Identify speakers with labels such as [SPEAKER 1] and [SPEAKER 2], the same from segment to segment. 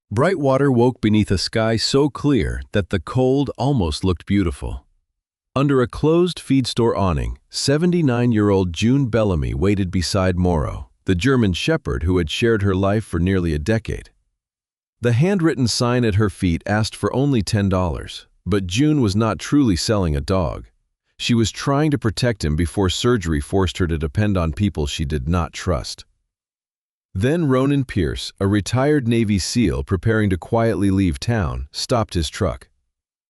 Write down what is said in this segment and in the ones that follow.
[SPEAKER 1] Bright water woke beneath a sky so clear that the cold almost looked beautiful. Under a closed feed store awning, 79-year-old June Bellamy waited beside Morrow, the German shepherd who had shared her life for nearly a decade. The handwritten sign at her feet asked for only $10, but June was not truly selling a dog. She was trying to protect him before surgery forced her to depend on people she did not trust. Then Ronan Pierce, a retired Navy SEAL preparing to quietly leave town, stopped his truck.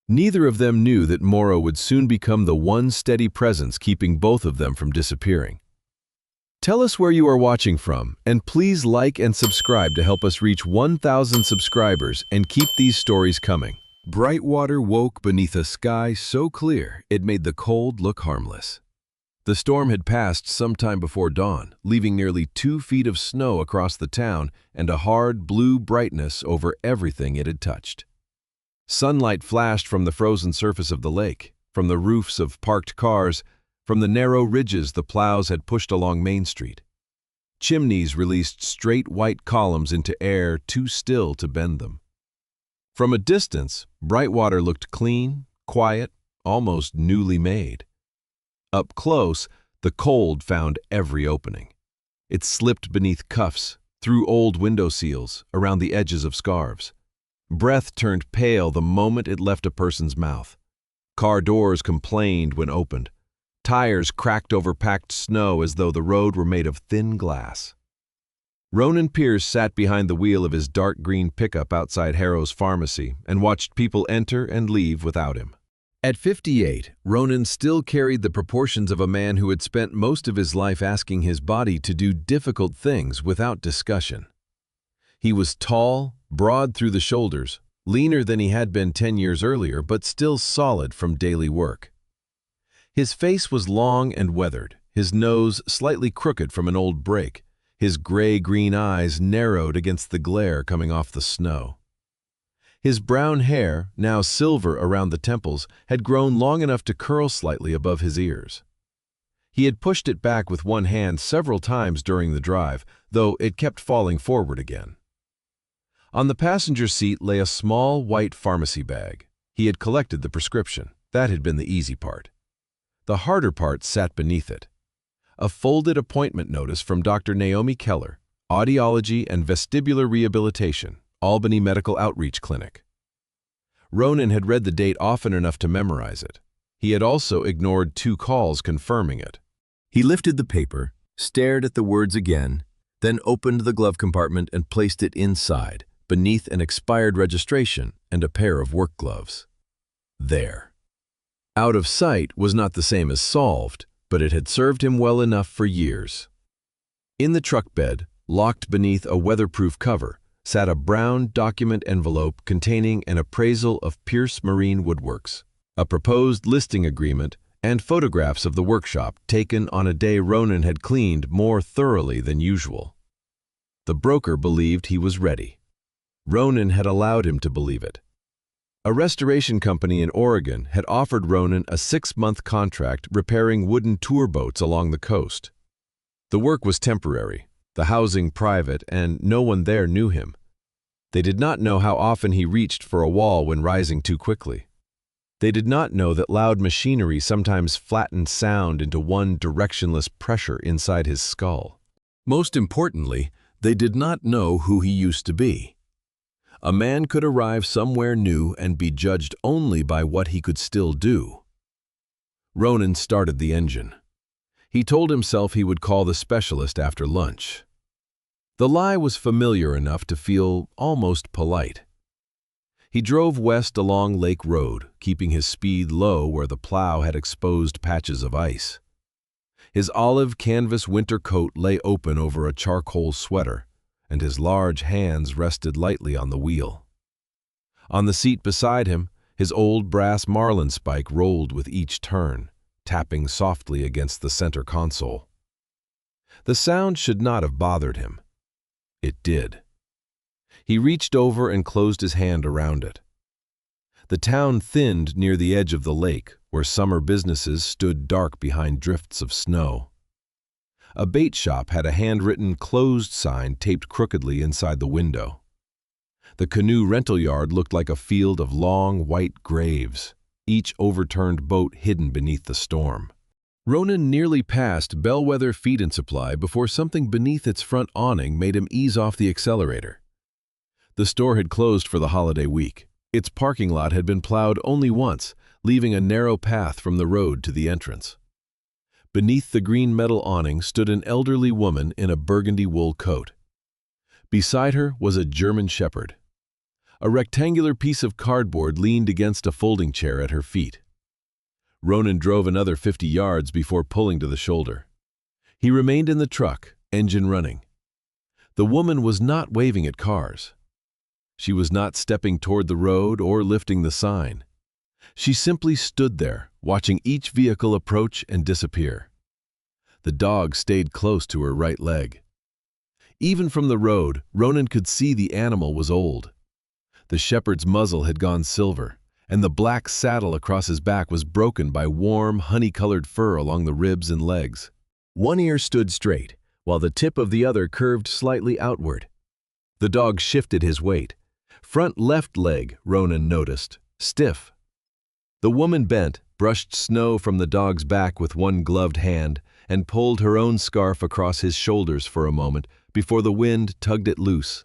[SPEAKER 1] Neither of them knew that Morrow would soon become the one steady presence keeping both of them from disappearing. Tell us where you are watching from, and please like and subscribe to help us reach 1,000 subscribers and keep these stories coming. Bright water woke beneath a sky so clear it made the cold look harmless. The storm had passed sometime before dawn, leaving nearly 2 feet of snow across the town and a hard blue brightness over everything it had touched. Sunlight flashed from the frozen surface of the lake, from the roofs of parked cars, from the narrow ridges the plows had pushed along Main Street. Chimneys released straight white columns into air too still to bend them. From a distance, Brightwater looked clean, quiet, almost newly made. Up close, the cold found every opening. It slipped beneath cuffs, through old window seals, around the edges of scarves. Breath turned pale the moment it left a person's mouth. Car doors complained when opened. Tires cracked over packed snow as though the road were made of thin glass. Ronan Pierce sat behind the wheel of his dark green pickup outside Harrow's pharmacy and watched people enter and leave without him. At 58, Ronan still carried the proportions of a man who had spent most of his life asking his body to do difficult things without discussion. He was tall, broad through the shoulders, leaner than he had been 10 years earlier, but still solid from daily work. His face was long and weathered, his nose slightly crooked from an old break, his gray-green eyes narrowed against the glare coming off the snow. His brown hair, now silver around the temples, had grown long enough to curl slightly above his ears. He had pushed it back with one hand several times during the drive, though it kept falling forward again. On the passenger seat lay a small white pharmacy bag. He had collected the prescription. That had been the easy part. The harder part sat beneath it. A folded appointment notice from Dr. Naomi Keller, Audiology and Vestibular Rehabilitation, Albany Medical Outreach Clinic. Ronan had read the date often enough to memorize it. He had also ignored 2 calls confirming it. He lifted the paper, stared at the words again, then opened the glove compartment and placed it inside, beneath an expired registration and a pair of work gloves. There. Out of sight was not the same as solved, but it had served him well enough for years. In the truck bed, locked beneath a weatherproof cover, sat a brown document envelope containing an appraisal of Pierce Marine Woodworks, a proposed listing agreement, and photographs of the workshop taken on a day Ronan had cleaned more thoroughly than usual. The broker believed he was ready. Ronan had allowed him to believe it. A restoration company in Oregon had offered Ronan a 6-month contract repairing wooden tour boats along the coast. The work was temporary, the housing private, and no one there knew him. They did not know how often he reached for a wall when rising too quickly. They did not know that loud machinery sometimes flattened sound into one directionless pressure inside his skull. Most importantly, they did not know who he used to be. A man could arrive somewhere new and be judged only by what he could still do. Ronan started the engine. He told himself he would call the specialist after lunch. The lie was familiar enough to feel almost polite. He drove west along Lake Road, keeping his speed low where the plow had exposed patches of ice. His olive canvas winter coat lay open over a charcoal sweater, and his large hands rested lightly on the wheel. On the seat beside him, his old brass marlinspike rolled with each turn, tapping softly against the center console. The sound should not have bothered him. It did. He reached over and closed his hand around it. The town thinned near the edge of the lake, where summer businesses stood dark behind drifts of snow. A bait shop had a handwritten closed sign taped crookedly inside the window. The canoe rental yard looked like a field of long, white graves, each overturned boat hidden beneath the storm. Ronan nearly passed Bellwether Feed and Supply before something beneath its front awning made him ease off the accelerator. The store had closed for the holiday week. Its parking lot had been plowed only once, leaving a narrow path from the road to the entrance. Beneath the green metal awning stood an elderly woman in a burgundy wool coat. Beside her was a German shepherd. A rectangular piece of cardboard leaned against a folding chair at her feet. Ronan drove another 50 yards before pulling to the shoulder. He remained in the truck, engine running. The woman was not waving at cars. She was not stepping toward the road or lifting the sign. She simply stood there, watching each vehicle approach and disappear. The dog stayed close to her right leg. Even from the road, Ronan could see the animal was old. The shepherd's muzzle had gone silver, and the black saddle across his back was broken by warm, honey-colored fur along the ribs and legs. One ear stood straight, while the tip of the other curved slightly outward. The dog shifted his weight. Front left leg, Ronan noticed, stiff. The woman bent, brushed snow from the dog's back with one gloved hand, and pulled her own scarf across his shoulders for a moment before the wind tugged it loose.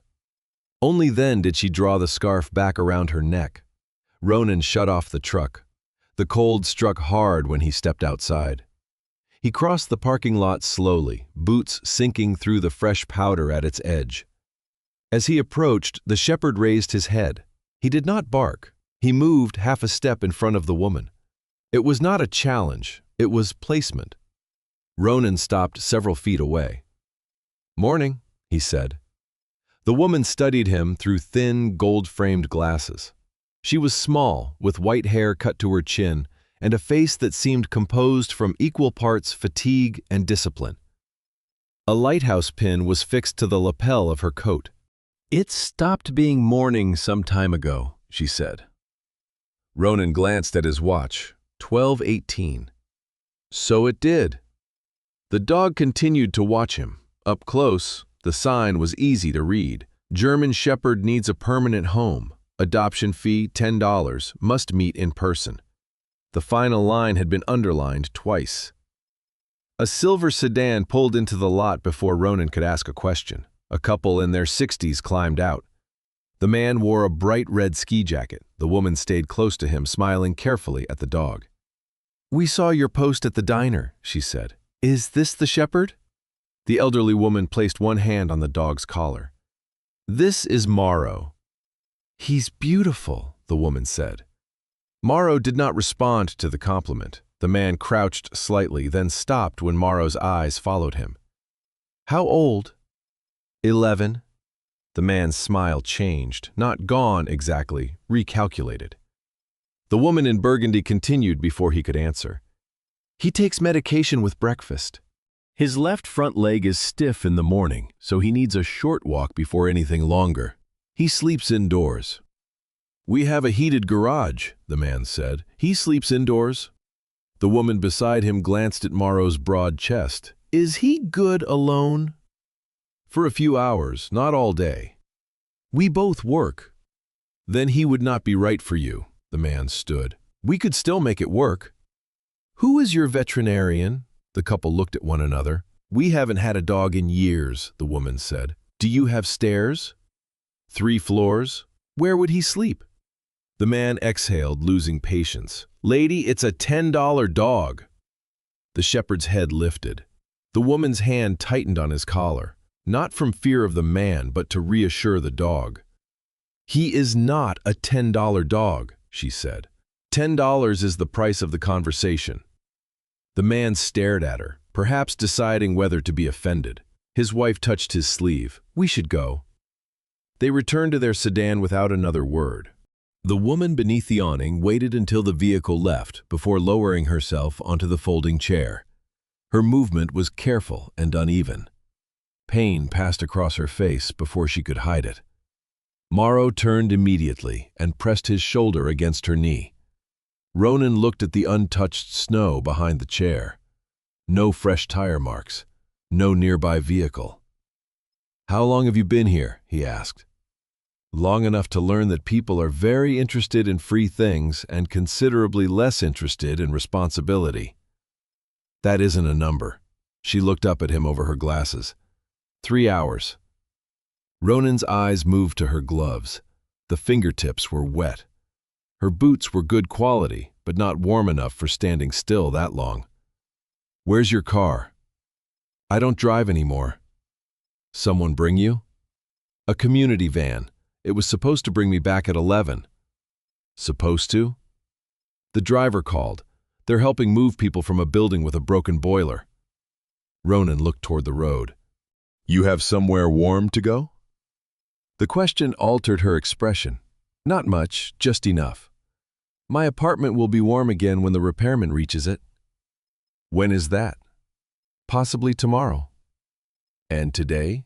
[SPEAKER 1] Only then did she draw the scarf back around her neck. Ronan shut off the truck. The cold struck hard when he stepped outside. He crossed the parking lot slowly, boots sinking through the fresh powder at its edge. As he approached, the shepherd raised his head. He did not bark. He moved half a step in front of the woman. It was not a challenge, it was placement. Ronan stopped several feet away. "Morning," he said. The woman studied him through thin, gold-framed glasses. She was small, with white hair cut to her chin, and a face that seemed composed from equal parts fatigue and discipline. A lighthouse pin was fixed to the lapel of her coat. "It stopped being morning some time ago," she said. Ronan glanced at his watch. 12:18. So it did. The dog continued to watch him. Up close, the sign was easy to read. German Shepherd needs a permanent home. Adoption fee $10, must meet in person. The final line had been underlined twice. A silver sedan pulled into the lot before Ronan could ask a question. A couple in their 60s climbed out. The man wore a bright red ski jacket. The woman stayed close to him, smiling carefully at the dog. "We saw your post at the diner," she said. "Is this the shepherd?" The elderly woman placed one hand on the dog's collar. "This is Morrow." "He's beautiful," the woman said. Morrow did not respond to the compliment. The man crouched slightly, then stopped when Morrow's eyes followed him. "How old?" 11. The man's smile changed, not gone exactly, recalculated. The woman in burgundy continued before he could answer. "He takes medication with breakfast. His left front leg is stiff in the morning, so he needs a short walk before anything longer. He sleeps indoors." "We have a heated garage," the man said. "He sleeps indoors." The woman beside him glanced at Morrow's broad chest. "Is he good alone?" "For a few hours, not all day. We both work." "Then he would not be right for you." The man stood. "We could still make it work." "Who is your veterinarian?" The couple looked at one another. "We haven't had a dog in years," the woman said. "Do you have stairs?" 3 floors. Where would he sleep?" The man exhaled, losing patience. "Lady, it's a $10 dog." The shepherd's head lifted. The woman's hand tightened on his collar, not from fear of the man, but to reassure the dog. "He is not a $10 dog," she said. $10 is the price of the conversation." The man stared at her, perhaps deciding whether to be offended. His wife touched his sleeve. "We should go." They returned to their sedan without another word. The woman beneath the awning waited until the vehicle left before lowering herself onto the folding chair. Her movement was careful and uneven. Pain passed across her face before she could hide it. Morrow turned immediately and pressed his shoulder against her knee. Ronan looked at the untouched snow behind the chair. No fresh tire marks, no nearby vehicle. "How long have you been here?" he asked. Long enough to learn that people are very interested in free things and considerably less interested in responsibility. That isn't a number. She looked up at him over her glasses. 3 hours. Ronan's eyes moved to her gloves. The fingertips were wet. Her boots were good quality, but not warm enough for standing still that long. Where's your car? I don't drive anymore. Someone bring you? A community van. It was supposed to bring me back at 11. Supposed to? The driver called. They're helping move people from a building with a broken boiler. Ronan looked toward the road. You have somewhere warm to go? The question altered her expression. Not much, just enough. My apartment will be warm again when the repairman reaches it. When is that? Possibly tomorrow. And today?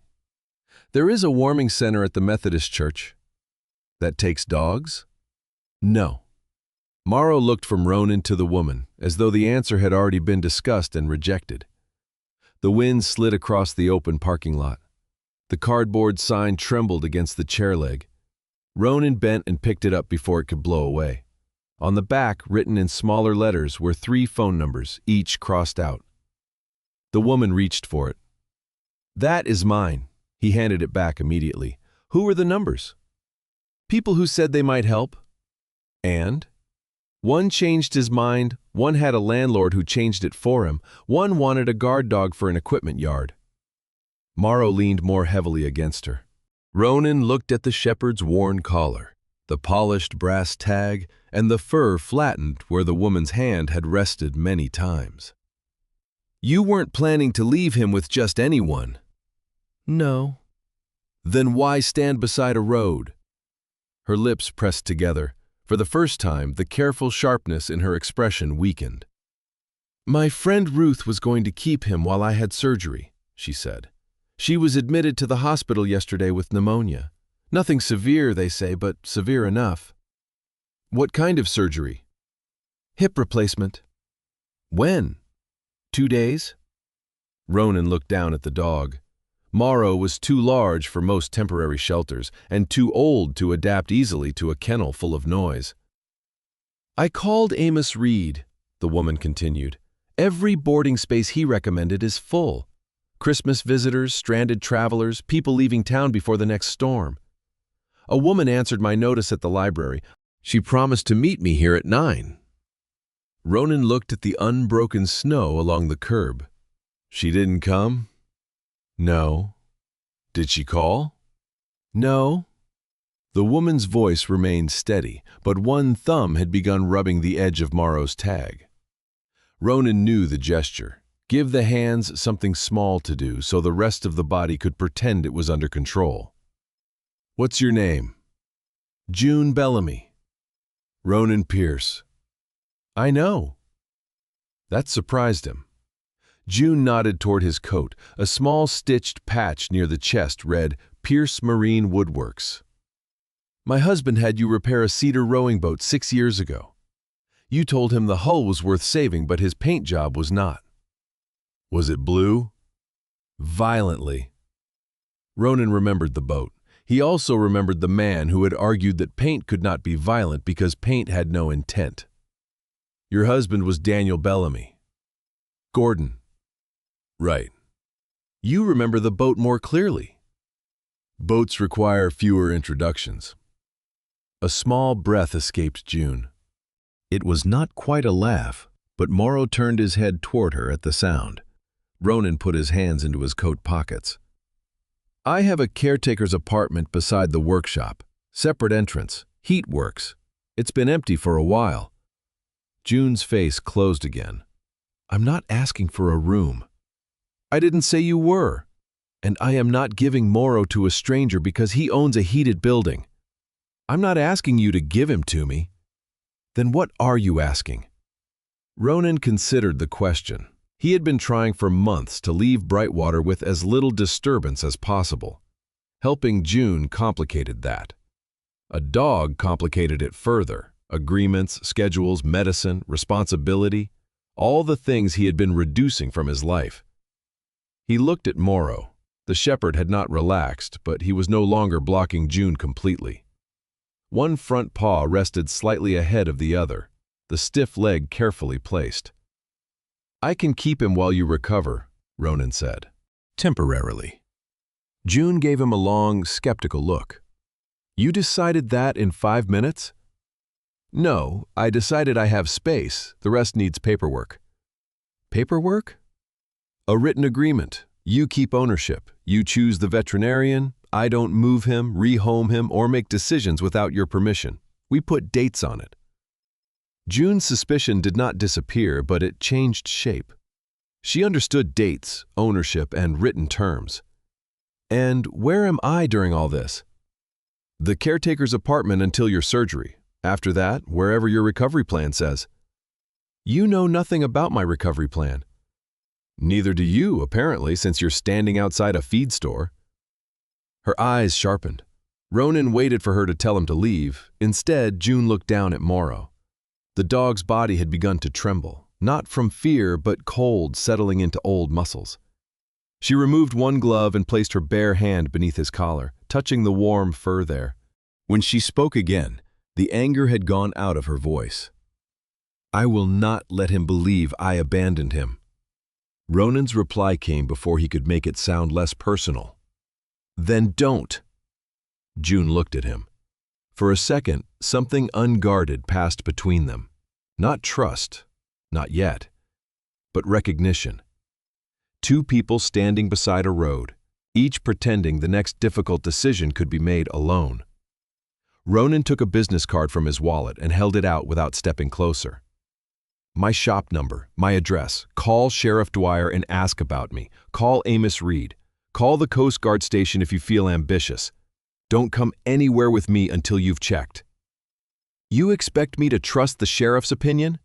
[SPEAKER 1] There is a warming center at the Methodist church. That takes dogs? No. Morrow looked from Ronan to the woman, as though the answer had already been discussed and rejected. The wind slid across the open parking lot. The cardboard sign trembled against the chair leg. Ronan bent and picked it up before it could blow away. On the back, written in smaller letters, were 3 phone numbers, each crossed out. The woman reached for it. That is mine. He handed it back immediately. Who were the numbers? People who said they might help. And? One changed his mind, one had a landlord who changed it for him, one wanted a guard dog for an equipment yard. Morrow leaned more heavily against her. Ronan looked at the shepherd's worn collar, the polished brass tag, and the fur flattened where the woman's hand had rested many times. You weren't planning to leave him with just anyone. No. Then why stand beside a road? Her lips pressed together. For the first time, the careful sharpness in her expression weakened. My friend Ruth was going to keep him while I had surgery, she said. She was admitted to the hospital yesterday with pneumonia. Nothing severe, they say, but severe enough. What kind of surgery? Hip replacement. When? 2 days? Ronan looked down at the dog. Morrow was too large for most temporary shelters and too old to adapt easily to a kennel full of noise. I called Amos Reed, the woman continued. Every boarding space he recommended is full. Christmas visitors, stranded travelers, people leaving town before the next storm. A woman answered my notice at the library. She promised to meet me here at 9. Ronan looked at the unbroken snow along the curb. She didn't come? No. Did she call? No. The woman's voice remained steady, but one thumb had begun rubbing the edge of Morrow's tag. Ronan knew the gesture. Give the hands something small to do so the rest of the body could pretend it was under control. What's your name? June Bellamy. Ronan Pierce. I know. That surprised him. June nodded toward his coat. A small stitched patch near the chest read, Pierce Marine Woodworks. My husband had you repair a cedar rowing boat 6 years ago. You told him the hull was worth saving, but his paint job was not. Was it blue? Violently. Ronan remembered the boat. He also remembered the man who had argued that paint could not be violent because paint had no intent. Your husband was Daniel Bellamy. Gordon. Right. You remember the boat more clearly. Boats require fewer introductions. A small breath escaped June. It was not quite a laugh, but Morrow turned his head toward her at the sound. Ronan put his hands into his coat pockets. I have a caretaker's apartment beside the workshop. Separate entrance. Heat works. It's been empty for a while. June's face closed again. I'm not asking for a room. I didn't say you were. And I am not giving Morrow to a stranger because he owns a heated building. I'm not asking you to give him to me. Then what are you asking? Ronan considered the question. He had been trying for months to leave Brightwater with as little disturbance as possible. Helping June complicated that. A dog complicated it further. Agreements, schedules, medicine, responsibility, all the things he had been reducing from his life. He looked at Morrow. The shepherd had not relaxed, but he was no longer blocking June completely. One front paw rested slightly ahead of the other, the stiff leg carefully placed. "I can keep him while you recover," Ronan said. "Temporarily." June gave him a long, skeptical look. "You decided that in 5 minutes?" "No, I decided I have space. The rest needs paperwork." "Paperwork?" "A written agreement. You keep ownership. You choose the veterinarian. I don't move him, rehome him, or make decisions without your permission. We put dates on it." June's suspicion did not disappear, but it changed shape. She understood dates, ownership, and written terms. "And where am I during all this?" "The caretaker's apartment until your surgery. After that, wherever your recovery plan says." "You know nothing about my recovery plan." "Neither do you, apparently, since you're standing outside a feed store." Her eyes sharpened. Ronan waited for her to tell him to leave. Instead, June looked down at Morrow. The dog's body had begun to tremble, not from fear but cold settling into old muscles. She removed one glove and placed her bare hand beneath his collar, touching the warm fur there. When she spoke again, the anger had gone out of her voice. "I will not let him believe I abandoned him." Ronan's reply came before he could make it sound less personal. "Then don't." June looked at him. For a second, something unguarded passed between them. Not trust, not yet, but recognition. Two people standing beside a road, each pretending the next difficult decision could be made alone. Ronan took a business card from his wallet and held it out without stepping closer. "My shop number, my address. Call Sheriff Dwyer and ask about me. Call Amos Reed. Call the Coast Guard station if you feel ambitious. Don't come anywhere with me until you've checked." "You expect me to trust the sheriff's opinion?"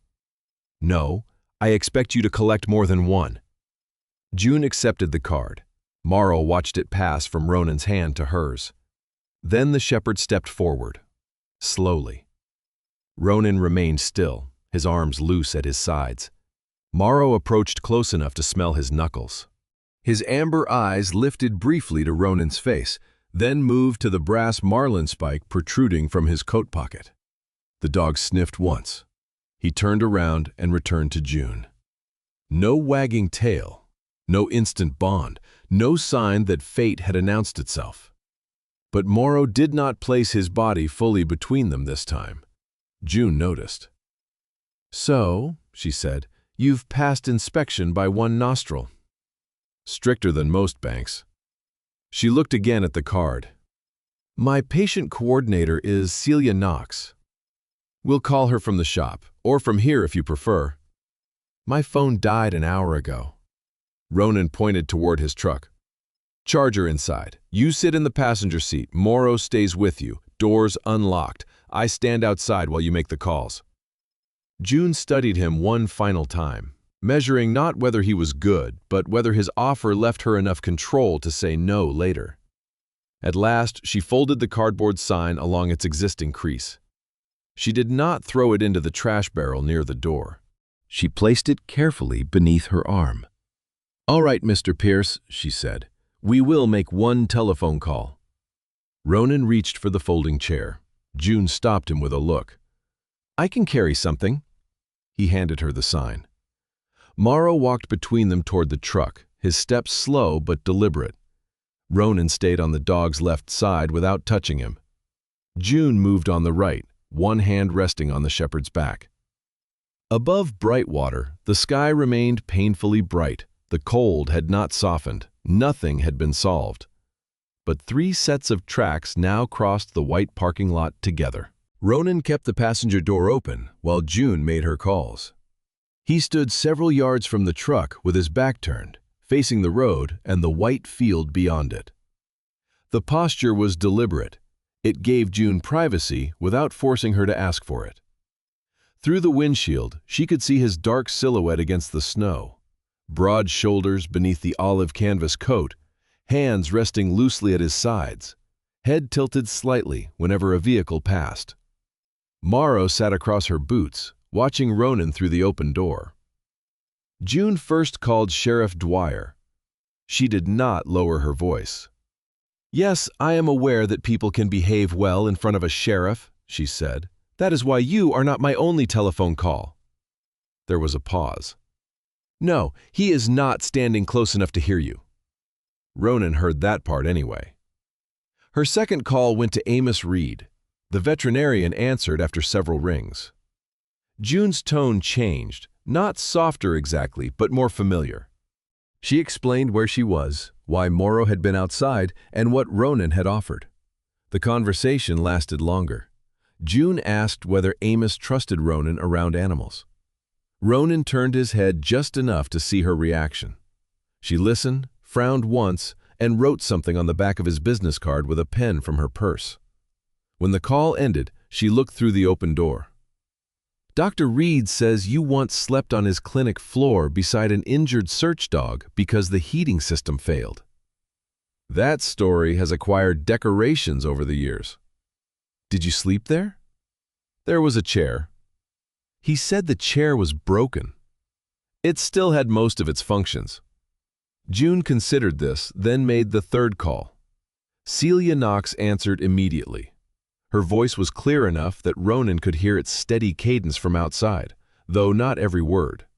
[SPEAKER 1] "No, I expect you to collect more than one." June accepted the card. Morrow watched it pass from Ronan's hand to hers. Then the shepherd stepped forward, slowly. Ronan remained still, his arms loose at his sides. Morrow approached close enough to smell his knuckles. His amber eyes lifted briefly to Ronan's face, then moved to the brass marlin spike protruding from his coat pocket. The dog sniffed once. He turned around and returned to June. No wagging tail, no instant bond, no sign that fate had announced itself. But Morrow did not place his body fully between them this time. June noticed. "So," she said, "you've passed inspection by one nostril." "Stricter than most banks." She looked again at the card. "My patient coordinator is Celia Knox. We'll call her from the shop, or from here if you prefer." "My phone died an hour ago." Ronan pointed toward his truck. "Charge her inside. You sit in the passenger seat. Morrow stays with you. Doors unlocked. I stand outside while you make the calls." June studied him one final time, measuring not whether he was good, but whether his offer left her enough control to say no later. At last, she folded the cardboard sign along its existing crease. She did not throw it into the trash barrel near the door. She placed it carefully beneath her arm. "All right, Mr. Pierce," she said. "We will make one telephone call." Ronan reached for the folding chair. June stopped him with a look. "I can carry something." He handed her the sign. Morrow walked between them toward the truck, his steps slow but deliberate. Ronan stayed on the dog's left side without touching him. June moved on the right, one hand resting on the shepherd's back. Above Brightwater, the sky remained painfully bright. The cold had not softened. Nothing had been solved. But 3 sets of tracks now crossed the white parking lot together. Ronan kept the passenger door open while June made her calls. He stood several yards from the truck with his back turned, facing the road and the white field beyond it. The posture was deliberate. It gave June privacy without forcing her to ask for it. Through the windshield, she could see his dark silhouette against the snow, broad shoulders beneath the olive canvas coat, hands resting loosely at his sides, head tilted slightly whenever a vehicle passed. Morrow sat across her boots, watching Ronan through the open door. June first called Sheriff Dwyer. She did not lower her voice. "Yes, I am aware that people can behave well in front of a sheriff," she said. "That is why you are not my only telephone call." There was a pause. "No, he is not standing close enough to hear you." Ronan heard that part anyway. Her second call went to Amos Reed. The veterinarian answered after several rings. June's tone changed, not softer exactly, but more familiar. She explained where she was, why Morrow had been outside, and what Ronan had offered. The conversation lasted longer. June asked whether Amos trusted Ronan around animals. Ronan turned his head just enough to see her reaction. She listened, frowned once, and wrote something on the back of his business card with a pen from her purse. When the call ended, she looked through the open door. "Dr. Reed says you once slept on his clinic floor beside an injured search dog because the heating system failed. That story has acquired decorations over the years. Did you sleep there?" There was a chair. He said the chair was broken. It still had most of its functions. June considered this, then made the third call. Celia Knox answered immediately. Her voice was clear enough that Ronan could hear its steady cadence from outside, though not every word.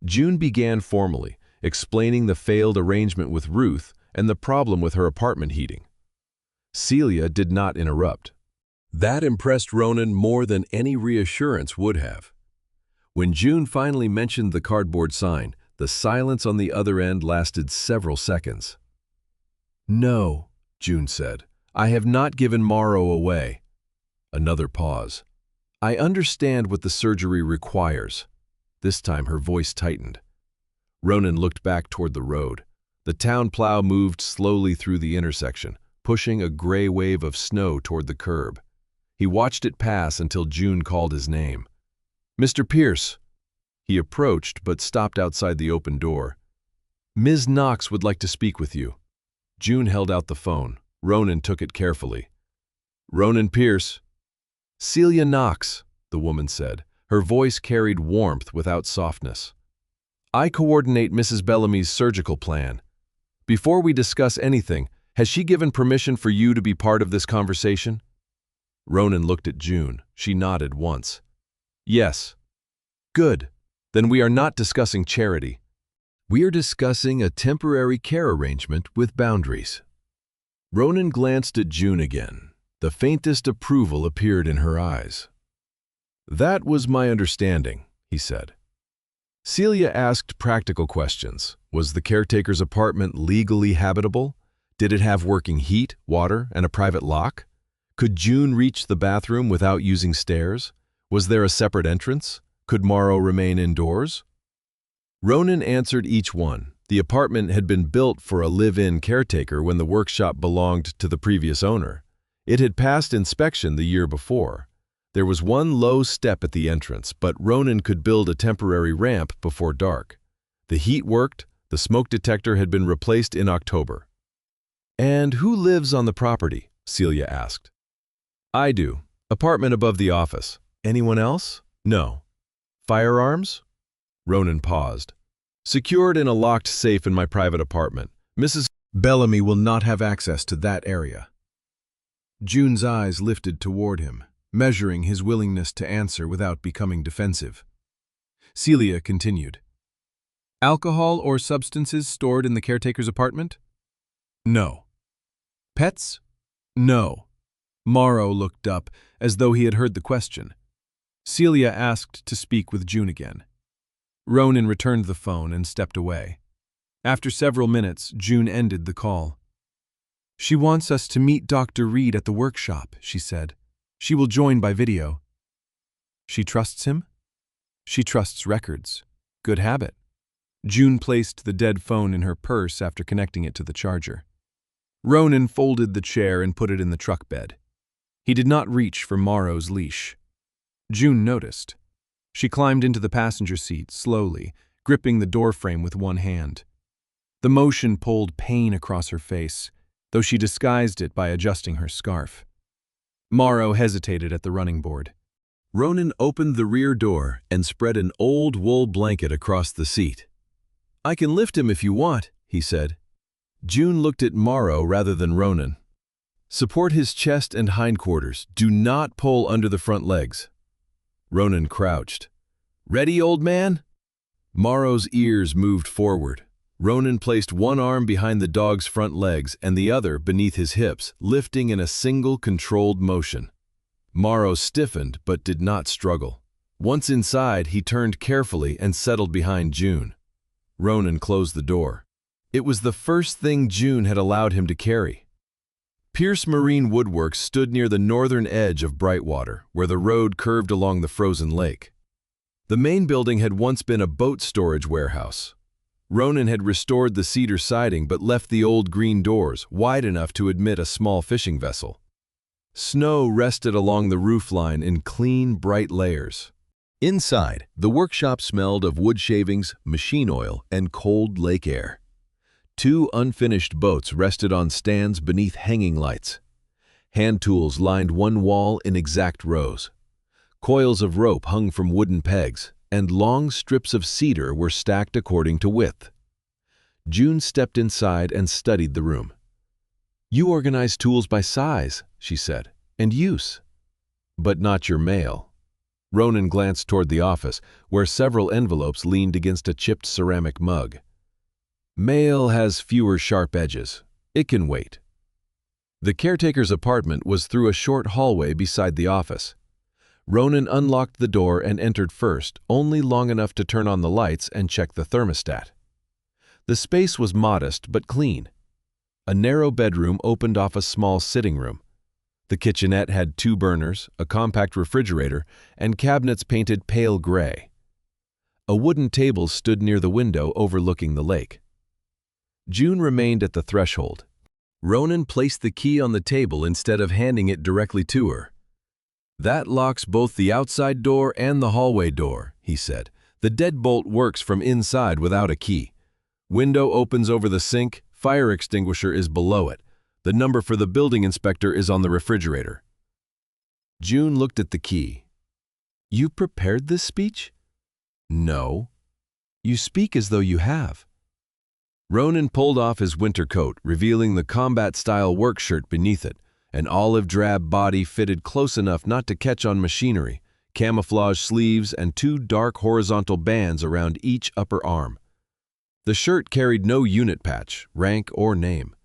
[SPEAKER 1] June began formally, explaining the failed arrangement with Ruth and the problem with her apartment heating. Celia did not interrupt. That impressed Ronan more than any reassurance would have. When June finally mentioned the cardboard sign, the silence on the other end lasted several seconds. "No," June said. "I have not given Morrow away." Another pause. "I understand what the surgery requires." This time her voice tightened. Ronan looked back toward the road. The town plow moved slowly through the intersection, pushing a gray wave of snow toward the curb. He watched it pass until June called his name. "Mr. Pierce." He approached but stopped outside the open door. "Ms. Knox would like to speak with you." June held out the phone. Ronan took it carefully. "Ronan Pierce." "Celia Knox," the woman said. Her voice carried warmth without softness. "I coordinate Mrs. Bellamy's surgical plan. Before we discuss anything, has she given permission for you to be part of this conversation?" Ronan looked at June. She nodded once. "Yes." "Good. Then we are not discussing charity. We are discussing a temporary care arrangement with boundaries." Ronan glanced at June again. The faintest approval appeared in her eyes. "That was my understanding," he said. Celia asked practical questions. Was the caretaker's apartment legally habitable? Did it have working heat, water, and a private lock? Could June reach the bathroom without using stairs? Was there a separate entrance? Could Morrow remain indoors? Ronan answered each one. The apartment had been built for a live-in caretaker when the workshop belonged to the previous owner. It had passed inspection the year before. There was one low step at the entrance, but Ronan could build a temporary ramp before dark. The heat worked. The smoke detector had been replaced in October. "And who lives on the property?" Celia asked. "I do. Apartment above the office. Anyone else?" "No." "Firearms?" Ronan paused. "Secured in a locked safe in my private apartment. Mrs. Bellamy will not have access to that area." June's eyes lifted toward him, measuring his willingness to answer without becoming defensive. Celia continued. "Alcohol or substances stored in the caretaker's apartment?" "No." "Pets?" "No." Morrow looked up, as though he had heard the question. Celia asked to speak with June again. Ronan returned the phone and stepped away. After several minutes, June ended the call. "She wants us to meet Dr. Reed at the workshop," she said. "She will join by video." "She trusts him?" "She trusts records. Good habit." June placed the dead phone in her purse after connecting it to the charger. Ronan folded the chair and put it in the truck bed. He did not reach for Morrow's leash. June noticed. She climbed into the passenger seat slowly, gripping the doorframe with one hand. The motion pulled pain across her face, though she disguised it by adjusting her scarf. Morrow hesitated at the running board. Ronan opened the rear door and spread an old wool blanket across the seat. "I can lift him if you want," he said. June looked at Morrow rather than Ronan. Support his chest and hindquarters. Do not pull under the front legs. Ronan crouched. Ready, old man? Morrow's ears moved forward. Ronan placed one arm behind the dog's front legs and the other beneath his hips, lifting in a single controlled motion. Morrow stiffened but did not struggle. Once inside, he turned carefully and settled behind June. Ronan closed the door. It was the first thing June had allowed him to carry. Pierce Marine Woodworks stood near the northern edge of Brightwater, where the road curved along the frozen lake. The main building had once been a boat storage warehouse. Ronan had restored the cedar siding but left the old green doors wide enough to admit a small fishing vessel. Snow rested along the roofline in clean, bright layers. Inside, the workshop smelled of wood shavings, machine oil, and cold lake air. Two unfinished boats rested on stands beneath hanging lights. Hand tools lined one wall in exact rows. Coils of rope hung from wooden pegs, and long strips of cedar were stacked according to width. June stepped inside and studied the room. "You organize tools by size," she said, "and use. But not your mail." Ronan glanced toward the office, where several envelopes leaned against a chipped ceramic mug. "Mail has fewer sharp edges. It can wait." The caretaker's apartment was through a short hallway beside the office. Ronan unlocked the door and entered first, only long enough to turn on the lights and check the thermostat. The space was modest but clean. A narrow bedroom opened off a small sitting room. The kitchenette had 2 burners, a compact refrigerator, and cabinets painted pale gray. A wooden table stood near the window overlooking the lake. June remained at the threshold. Ronan placed the key on the table instead of handing it directly to her. "That locks both the outside door and the hallway door," he said. "The deadbolt works from inside without a key. Window opens over the sink, fire extinguisher is below it. The number for the building inspector is on the refrigerator." June looked at the key. "You prepared this speech?" "No." "You speak as though you have." Ronan pulled off his winter coat, revealing the combat-style work shirt beneath it, an olive-drab body fitted close enough not to catch on machinery, camouflage sleeves, and 2 dark horizontal bands around each upper arm. The shirt carried no unit patch, rank, or name.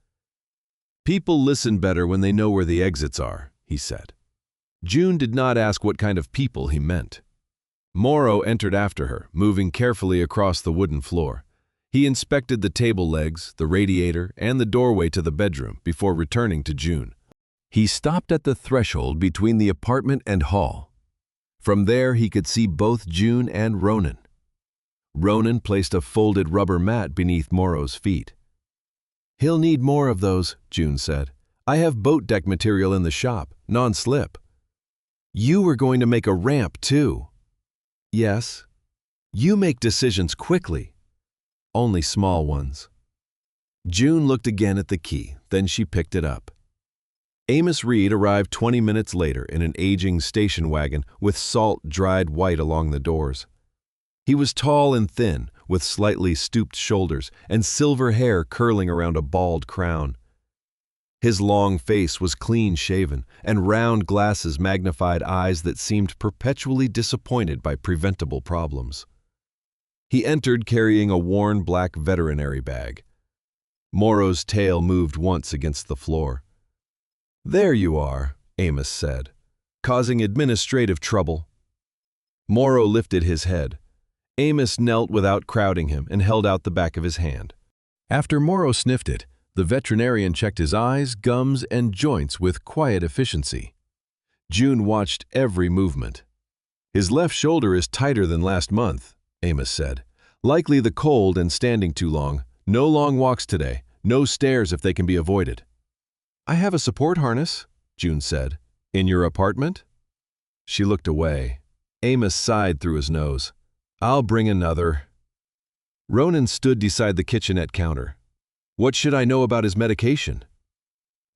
[SPEAKER 1] "People listen better when they know where the exits are," he said. June did not ask what kind of people he meant. Morrow entered after her, moving carefully across the wooden floor. He inspected the table legs, the radiator, and the doorway to the bedroom before returning to June. He stopped at the threshold between the apartment and hall. From there, he could see both June and Ronan. Ronan placed a folded rubber mat beneath Morrow's feet. "He'll need more of those," June said. "I have boat deck material in the shop, non-slip." "You were going to make a ramp, too." "Yes." "You make decisions quickly." "Only small ones." June looked again at the key, then she picked it up. Amos Reed arrived 20 minutes later in an aging station wagon with salt dried white along the doors. He was tall and thin, with slightly stooped shoulders and silver hair curling around a bald crown. His long face was clean-shaven, and round glasses magnified eyes that seemed perpetually disappointed by preventable problems. He entered carrying a worn black veterinary bag. Morrow's tail moved once against the floor. "There you are," Amos said, "causing administrative trouble." Morrow lifted his head. Amos knelt without crowding him and held out the back of his hand. After Morrow sniffed it, the veterinarian checked his eyes, gums, and joints with quiet efficiency. June watched every movement. "His left shoulder is tighter than last month," Amos said. "Likely the cold and standing too long. No long walks today. No stairs if they can be avoided." "I have a support harness," June said. "In your apartment?" She looked away. Amos sighed through his nose. "I'll bring another." Ronan stood beside the kitchenette counter. "What should I know about his medication?"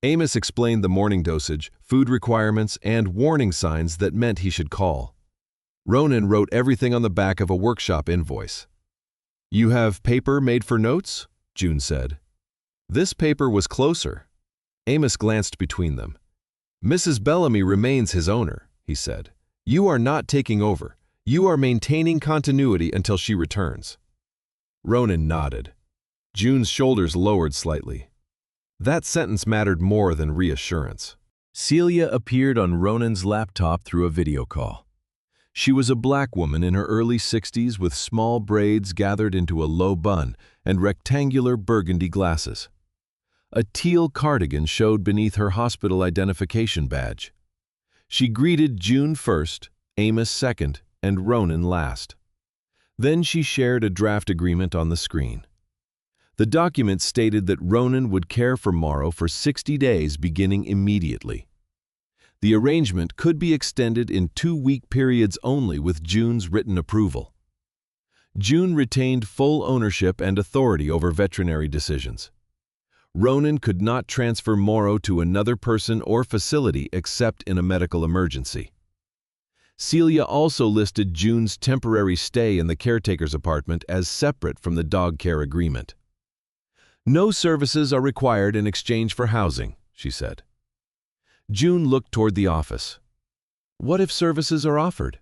[SPEAKER 1] Amos explained the morning dosage, food requirements, and warning signs that meant he should call. Ronan wrote everything on the back of a workshop invoice. "You have paper made for notes?" June said. This paper was closer. Amos glanced between them. Mrs. Bellamy remains his owner, he said. You are not taking over. You are maintaining continuity until she returns. Ronan nodded. June's shoulders lowered slightly. That sentence mattered more than reassurance. Celia appeared on Ronan's laptop through a video call. She was a black woman in her early 60s with small braids gathered into a low bun and rectangular burgundy glasses. A teal cardigan showed beneath her hospital identification badge. She greeted June first, Amos second, and Ronan last. Then she shared a draft agreement on the screen. The document stated that Ronan would care for Morrow for 60 days beginning immediately. The arrangement could be extended in 2-week periods only with June's written approval. June retained full ownership and authority over veterinary decisions. Ronan could not transfer Morrow to another person or facility except in a medical emergency. Celia also listed June's temporary stay in the caretaker's apartment as separate from the dog care agreement. No services are required in exchange for housing, she said. June looked toward the office. What if services are offered?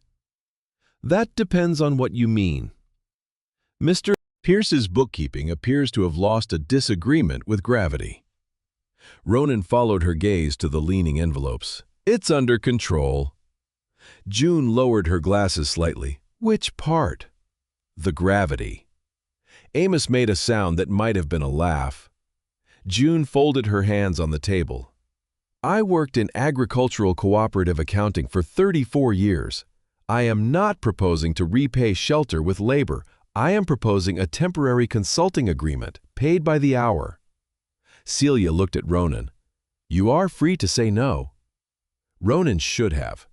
[SPEAKER 1] That depends on what you mean. Mr. Pierce's bookkeeping appears to have lost a disagreement with gravity. Ronan followed her gaze to the leaning envelopes. It's under control. June lowered her glasses slightly. Which part? The gravity. Amos made a sound that might have been a laugh. June folded her hands on the table. I worked in agricultural cooperative accounting for 34 years. I am not proposing to repay shelter with labor. I am proposing a temporary consulting agreement, paid by the hour. Celia looked at Ronan. You are free to say no. Ronan should have.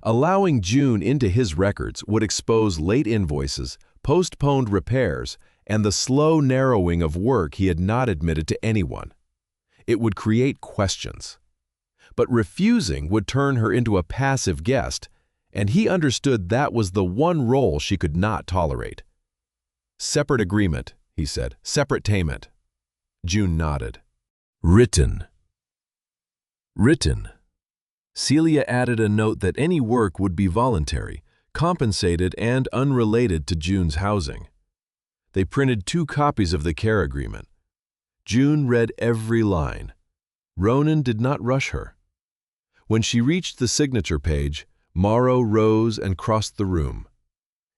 [SPEAKER 1] Allowing June into his records would expose late invoices, postponed repairs, and the slow narrowing of work he had not admitted to anyone. It would create questions. But refusing would turn her into a passive guest, and he understood that was the one role she could not tolerate. Separate agreement, he said. Separate payment. June nodded. Written. Written. Celia added a note that any work would be voluntary, compensated, and unrelated to June's housing. They printed 2 copies of the care agreement. June read every line. Ronan did not rush her. When she reached the signature page, Morrow rose and crossed the room.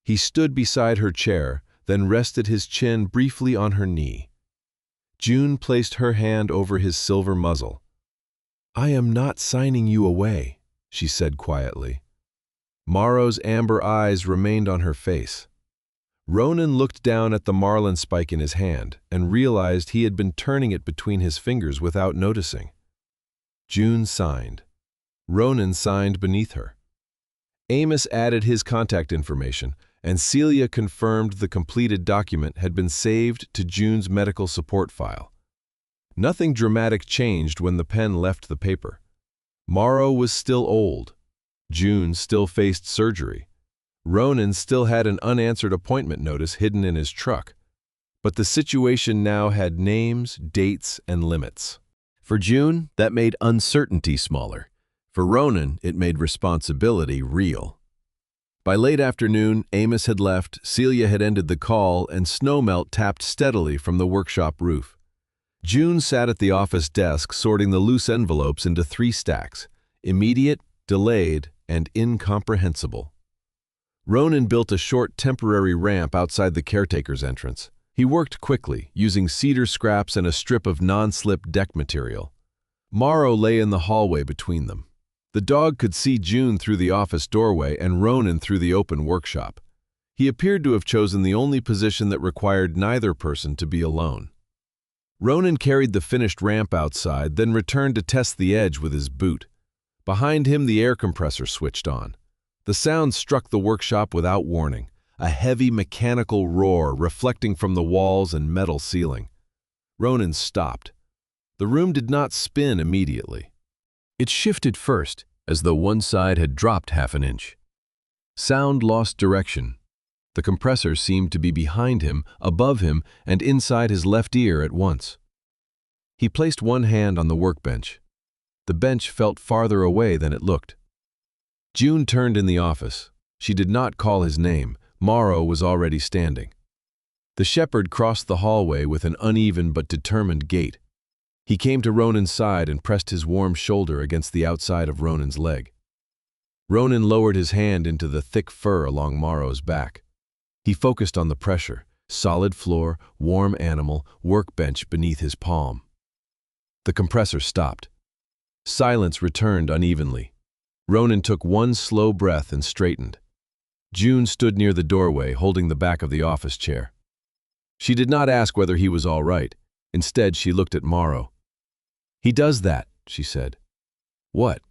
[SPEAKER 1] He stood beside her chair, then rested his chin briefly on her knee. June placed her hand over his silver muzzle. I am not signing you away, she said quietly. Morrow's amber eyes remained on her face. Ronan looked down at the marlin spike in his hand and realized he had been turning it between his fingers without noticing. June signed. Ronan signed beneath her. Amos added his contact information, and Celia confirmed the completed document had been saved to June's medical support file. Nothing dramatic changed when the pen left the paper. Morrow was still old. June still faced surgery. Ronan still had an unanswered appointment notice hidden in his truck. But the situation now had names, dates, and limits. For June, that made uncertainty smaller. For Ronan, it made responsibility real. By late afternoon, Amos had left, Celia had ended the call, and snowmelt tapped steadily from the workshop roof. June sat at the office desk sorting the loose envelopes into 3 stacks: immediate, delayed, and incomprehensible. Ronan built a short temporary ramp outside the caretaker's entrance. He worked quickly, using cedar scraps and a strip of non-slip deck material. Morrow lay in the hallway between them. The dog could see June through the office doorway and Ronan through the open workshop. He appeared to have chosen the only position that required neither person to be alone. Ronan carried the finished ramp outside, then returned to test the edge with his boot. Behind him, the air compressor switched on. The sound struck the workshop without warning, a heavy mechanical roar reflecting from the walls and metal ceiling. Ronan stopped. The room did not spin immediately. It shifted first, as though one side had dropped half an inch. Sound lost direction. The compressor seemed to be behind him, above him, and inside his left ear at once. He placed one hand on the workbench. The bench felt farther away than it looked. June turned in the office. She did not call his name. Morrow was already standing. The shepherd crossed the hallway with an uneven but determined gait. He came to Ronan's side and pressed his warm shoulder against the outside of Ronan's leg. Ronan lowered his hand into the thick fur along Morrow's back. He focused on the pressure, solid floor, warm animal, workbench beneath his palm. The compressor stopped. Silence returned unevenly. Ronan took one slow breath and straightened. June stood near the doorway, holding the back of the office chair. She did not ask whether he was all right. Instead, she looked at Morrow. "He does that," she said. "What?"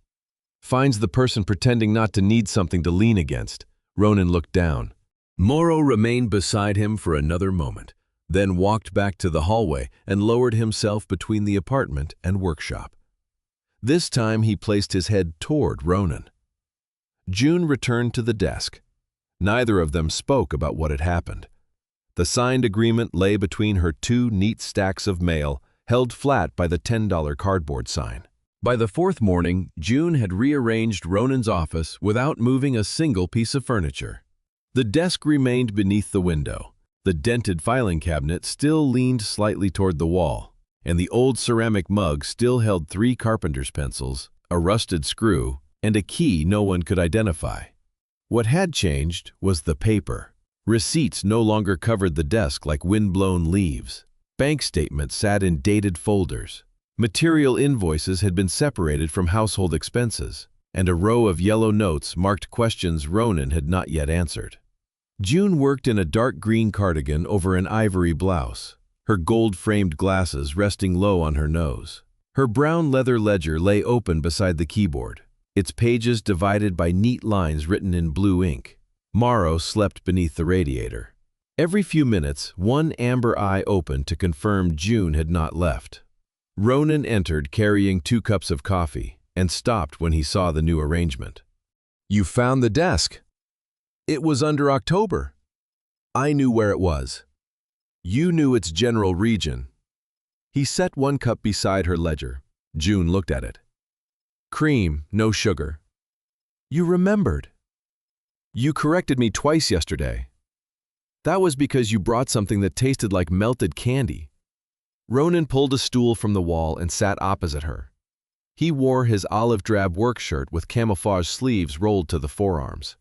[SPEAKER 1] "Finds the person pretending not to need something to lean against." Ronan looked down. Morrow remained beside him for another moment, then walked back to the hallway and lowered himself between the apartment and workshop. This time he placed his head toward Ronan. June returned to the desk. Neither of them spoke about what had happened. The signed agreement lay between her two neat stacks of mail, held flat by the $10 cardboard sign. By the fourth morning, June had rearranged Ronan's office without moving a single piece of furniture. The desk remained beneath the window. The dented filing cabinet still leaned slightly toward the wall, and the old ceramic mug still held 3 carpenter's pencils, a rusted screw, and a key no one could identify. What had changed was the paper. Receipts no longer covered the desk like wind-blown leaves. Bank statements sat in dated folders. Material invoices had been separated from household expenses, and a row of yellow notes marked questions Ronan had not yet answered. June worked in a dark green cardigan over an ivory blouse, her gold-framed glasses resting low on her nose. Her brown leather ledger lay open beside the keyboard, its pages divided by neat lines written in blue ink. Morrow slept beneath the radiator. Every few minutes, one amber eye opened to confirm June had not left. Ronan entered carrying 2 cups of coffee and stopped when he saw the new arrangement. "You found the desk." "It was under October." "I knew where it was." "You knew its general region." He set 1 cup beside her ledger. June looked at it. "Cream, no sugar." "You remembered." "You corrected me twice yesterday." "That was because you brought something that tasted like melted candy." Ronan pulled a stool from the wall and sat opposite her. He wore his olive-drab work shirt with camouflage sleeves rolled to the forearms.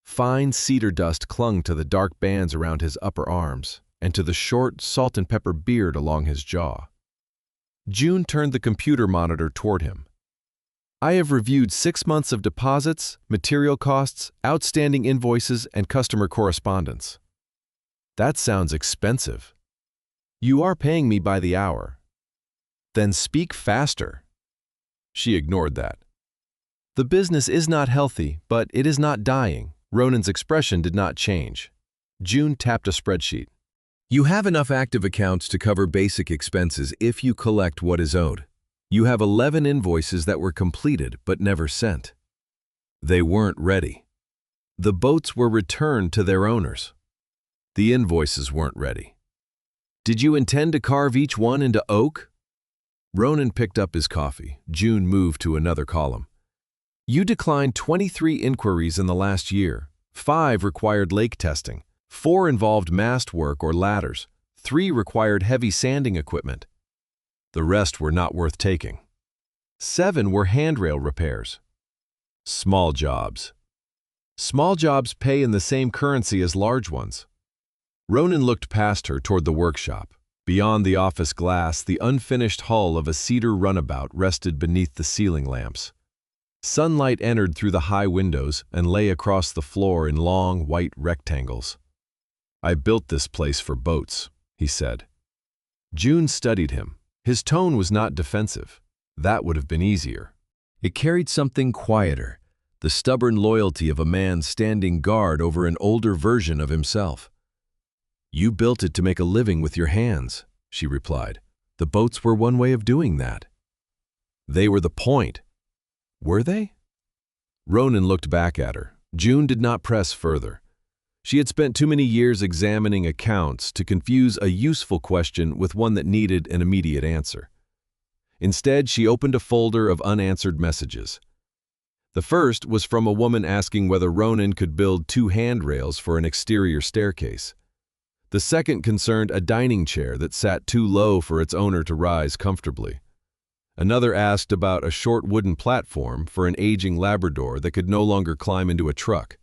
[SPEAKER 1] Fine cedar dust clung to the dark bands around his upper arms and to the short, salt-and-pepper beard along his jaw. June turned the computer monitor toward him. "I have reviewed 6 months of deposits, material costs, outstanding invoices, and customer correspondence." "That sounds expensive." "You are paying me by the hour." "Then speak faster." She ignored that. "The business is not healthy, but it is not dying." Ronan's expression did not change. June tapped a spreadsheet. "You have enough active accounts to cover basic expenses if you collect what is owed. You have 11 invoices that were completed but never sent. They weren't ready. The boats were returned to their owners. The invoices weren't ready. Did you intend to carve each one into oak?" Ronan picked up his coffee. June moved to another column. "You declined 23 inquiries in the last year. 5 required lake testing. 4 involved mast work or ladders. 3 required heavy sanding equipment. The rest were not worth taking. 7 were handrail repairs. Small jobs. Small jobs pay in the same currency as large ones." Ronan looked past her toward the workshop. Beyond the office glass, the unfinished hull of a cedar runabout rested beneath the ceiling lamps. Sunlight entered through the high windows and lay across the floor in long, white rectangles. "I built this place for boats," he said. June studied him. His tone was not defensive. That would have been easier. It carried something quieter, the stubborn loyalty of a man standing guard over an older version of himself. "You built it to make a living with your hands," she replied. "The boats were one way of doing that." "They were the point." "Were they?" Ronan looked back at her. June did not press further. She had spent too many years examining accounts to confuse a useful question with one that needed an immediate answer. Instead, she opened a folder of unanswered messages. The first was from a woman asking whether Ronan could build 2 handrails for an exterior staircase. The second concerned a dining chair that sat too low for its owner to rise comfortably. Another asked about a short wooden platform for an aging Labrador that could no longer climb into a truck.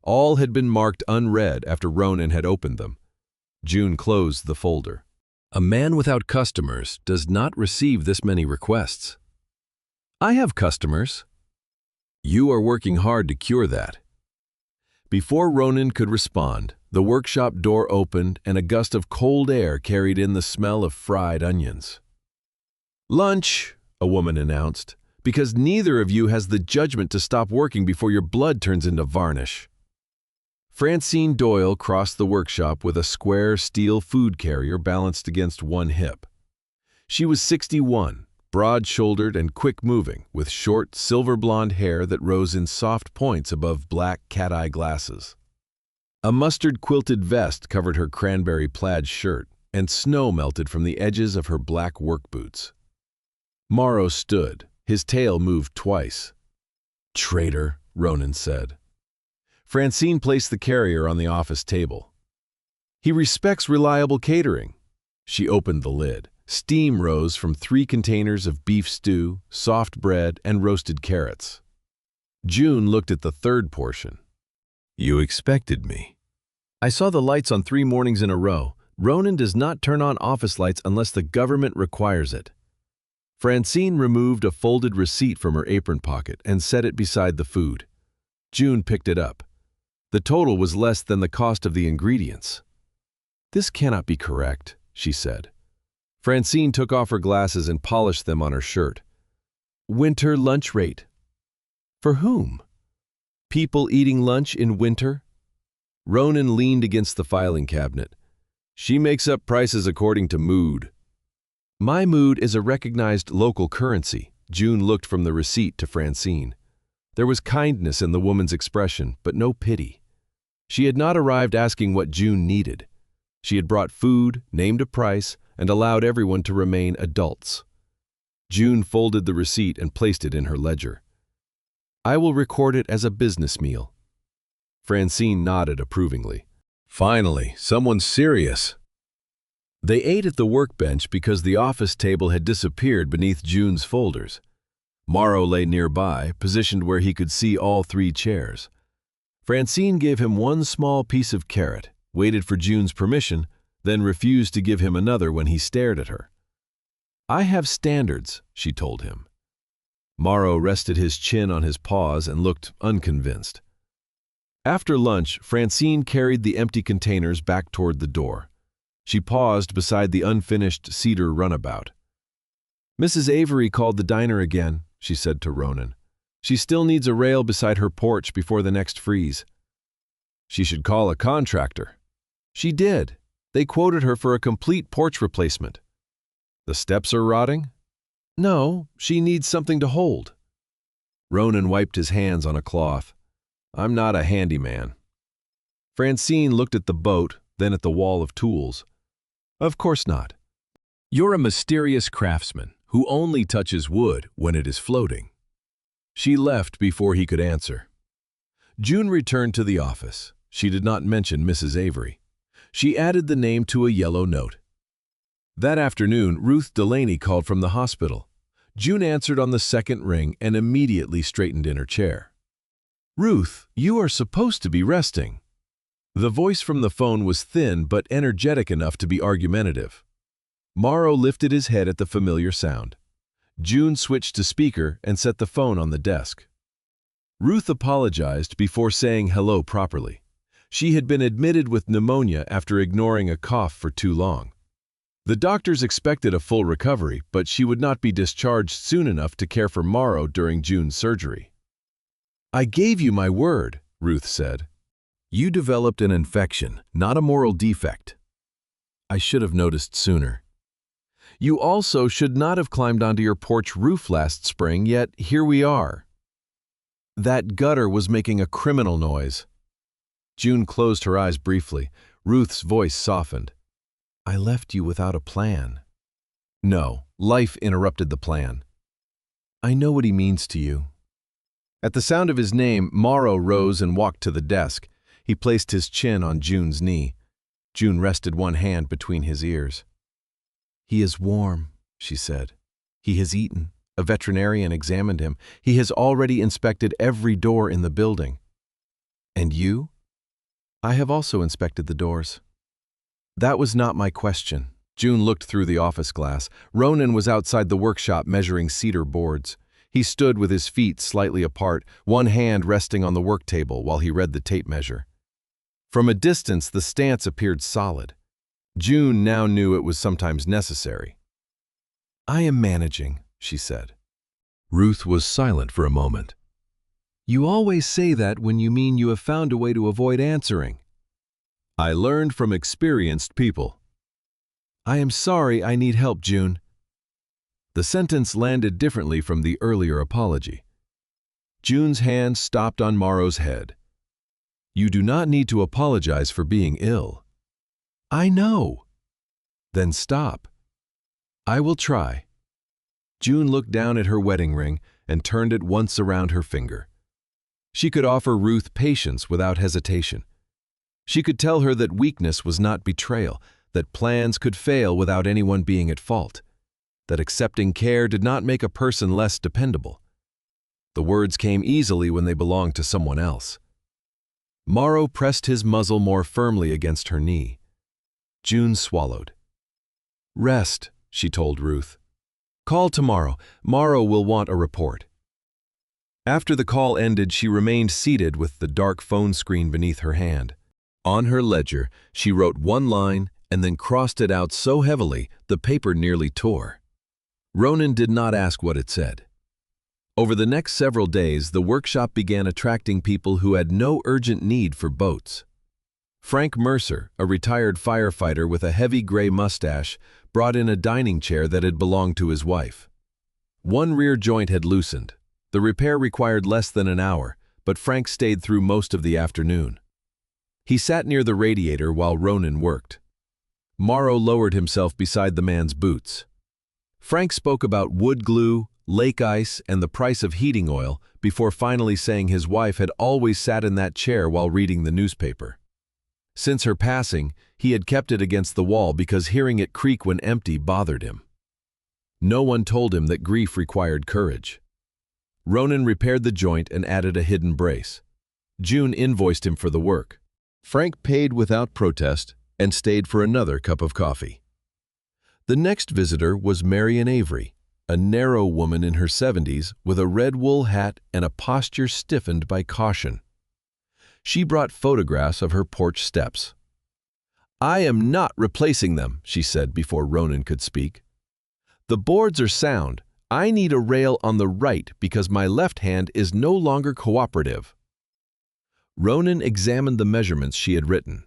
[SPEAKER 1] All had been marked unread after Ronan had opened them. June closed the folder. A man without customers does not receive this many requests. I have customers. You are working hard to cure that. Before Ronan could respond, the workshop door opened and a gust of cold air carried in the smell of fried onions. Lunch, a woman announced, because neither of you has the judgment to stop working before your blood turns into varnish. Francine Doyle crossed the workshop with a square steel food carrier balanced against one hip. She was 61, broad-shouldered and quick-moving, with short, silver-blonde hair that rose in soft points above black cat-eye glasses. A mustard-quilted vest covered her cranberry plaid shirt, and snow melted from the edges of her black work boots. Morrow stood. His tail moved twice. Traitor, Ronan said. Francine placed the carrier on the office table. He respects reliable catering. She opened the lid. Steam rose from 3 containers of beef stew, soft bread, and roasted carrots. June looked at the third portion. You expected me. I saw the lights on 3 mornings in a row. Ronan does not turn on office lights unless the government requires it. Francine removed a folded receipt from her apron pocket and set it beside the food. June picked it up. The total was less than the cost of the ingredients. This cannot be correct, she said. Francine took off her glasses and polished them on her shirt. Winter lunch rate. For whom? People eating lunch in winter? Ronan leaned against the filing cabinet. She makes up prices according to mood. My mood is a recognized local currency. June looked from the receipt to Francine. There was kindness in the woman's expression, but no pity. She had not arrived asking what June needed. She had brought food, named a price, and allowed everyone to remain adults. June folded the receipt and placed it in her ledger. I will record it as a business meal. Francine nodded approvingly. Finally, someone serious. They ate at the workbench because the office table had disappeared beneath June's folders. Morrow lay nearby, positioned where he could see all 3 chairs. Francine gave him one small piece of carrot, waited for June's permission, then refused to give him another when he stared at her. I have standards, she told him. Morrow rested his chin on his paws and looked unconvinced. After lunch, Francine carried the empty containers back toward the door. She paused beside the unfinished cedar runabout. Mrs. Avery called the diner again, she said to Ronan. She still needs a rail beside her porch before the next freeze. She should call a contractor. She did. They quoted her for a complete porch replacement. The steps are rotting? No, she needs something to hold. Ronan wiped his hands on a cloth. I'm not a handyman. Francine looked at the boat, then at the wall of tools. Of course not. You're a mysterious craftsman who only touches wood when it is floating. She left before he could answer. June returned to the office. She did not mention Mrs. Avery. She added the name to a yellow note. That afternoon, Ruth Delaney called from the hospital. June answered on the second ring and immediately straightened in her chair. Ruth, you are supposed to be resting. The voice from the phone was thin but energetic enough to be argumentative. Morrow lifted his head at the familiar sound. June switched to speaker and set the phone on the desk. Ruth apologized before saying hello properly. She had been admitted with pneumonia after ignoring a cough for too long. The doctors expected a full recovery, but she would not be discharged soon enough to care for Morrow during June's surgery. I gave you my word, Ruth said. You developed an infection, not a moral defect. I should have noticed sooner. You also should not have climbed onto your porch roof last spring, yet here we are. That gutter was making a criminal noise. June closed her eyes briefly. Ruth's voice softened. I left you without a plan. No, life interrupted the plan. I know what he means to you. At the sound of his name, Morrow rose and walked to the desk. He placed his chin on June's knee. June rested one hand between his ears. He is warm, she said. He has eaten. A veterinarian examined him. He has already inspected every door in the building. And you? I have also inspected the doors. That was not my question. June looked through the office glass. Ronan was outside the workshop measuring cedar boards. He stood with his feet slightly apart, one hand resting on the work table while he read the tape measure. From a distance, the stance appeared solid. June now knew it was sometimes necessary. I am managing, she said. Ruth was silent for a moment. You always say that when you mean you have found a way to avoid answering. I learned from experienced people. I am sorry, I need help, June. The sentence landed differently from the earlier apology. June's hand stopped on Morrow's head. You do not need to apologize for being ill. I know. Then stop. I will try. June looked down at her wedding ring and turned it once around her finger. She could offer Ruth patience without hesitation. She could tell her that weakness was not betrayal, that plans could fail without anyone being at fault, that accepting care did not make a person less dependable. The words came easily when they belonged to someone else. Morrow pressed his muzzle more firmly against her knee. June swallowed. Rest, she told Ruth. Call tomorrow. Morrow will want a report. After the call ended, she remained seated with the dark phone screen beneath her hand. On her ledger, she wrote one line and then crossed it out so heavily the paper nearly tore. Ronan did not ask what it said. Over the next several days, the workshop began attracting people who had no urgent need for boats. Frank Mercer, a retired firefighter with a heavy gray mustache, brought in a dining chair that had belonged to his wife. One rear joint had loosened. The repair required less than an hour, but Frank stayed through most of the afternoon. He sat near the radiator while Ronan worked. Morrow lowered himself beside the man's boots. Frank spoke about wood glue, lake ice, and the price of heating oil before finally saying his wife had always sat in that chair while reading the newspaper. Since her passing, he had kept it against the wall because hearing it creak when empty bothered him. No one told him that grief required courage. Ronan repaired the joint and added a hidden brace. June invoiced him for the work. Frank paid without protest and stayed for another cup of coffee. The next visitor was Marian Avery, a narrow woman in her 70s with a red wool hat and a posture stiffened by caution. She brought photographs of her porch steps. I am not replacing them, she said before Ronan could speak. The boards are sound. I need a rail on the right because my left hand is no longer cooperative. Ronan examined the measurements she had written.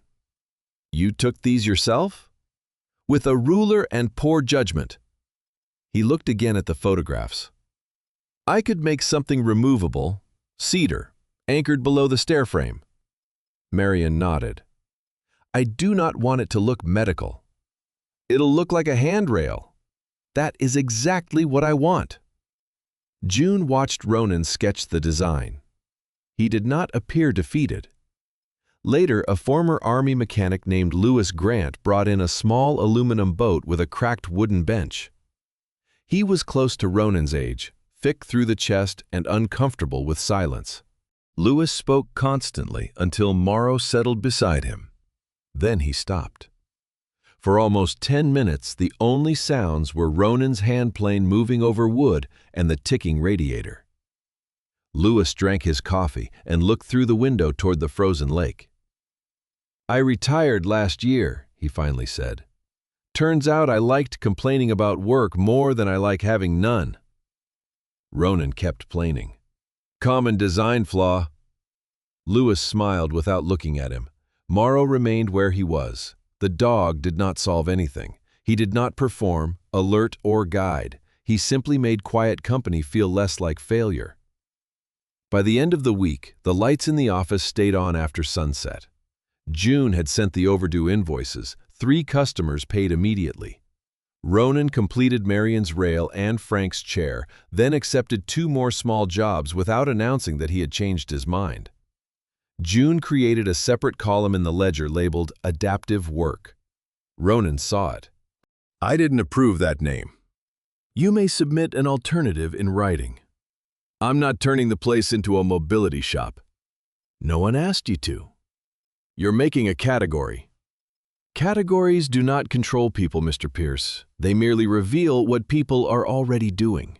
[SPEAKER 1] You took these yourself? With a ruler and poor judgment. He looked again at the photographs. I could make something removable, cedar, anchored below the stair frame. Marian nodded. I do not want it to look medical. It'll look like a handrail. That is exactly what I want. June watched Ronan sketch the design. He did not appear defeated. Later, a former Army mechanic named Lewis Grant brought in a small aluminum boat with a cracked wooden bench. He was close to Ronan's age, thick through the chest and uncomfortable with silence. Lewis spoke constantly until Morrow settled beside him. Then he stopped. For almost 10 minutes, the only sounds were Ronan's handplane moving over wood and the ticking radiator. Lewis drank his coffee and looked through the window toward the frozen lake. I retired last year, he finally said. Turns out I liked complaining about work more than I like having none. Ronan kept planing. Common design flaw. Lewis smiled without looking at him. Morrow remained where he was. The dog did not solve anything. He did not perform, alert, or guide. He simply made quiet company feel less like failure. By the end of the week, the lights in the office stayed on after sunset. June had sent the overdue invoices. 3 customers paid immediately. Ronan completed Marion's rail and Frank's chair, then accepted 2 more small jobs without announcing that he had changed his mind. June created a separate column in the ledger labeled Adaptive Work. Ronan saw it. "I didn't approve that name. You may submit an alternative in writing. I'm not turning the place into a mobility shop. No one asked you to. You're making a category. Categories do not control people, Mr. Pierce. They merely reveal what people are already doing."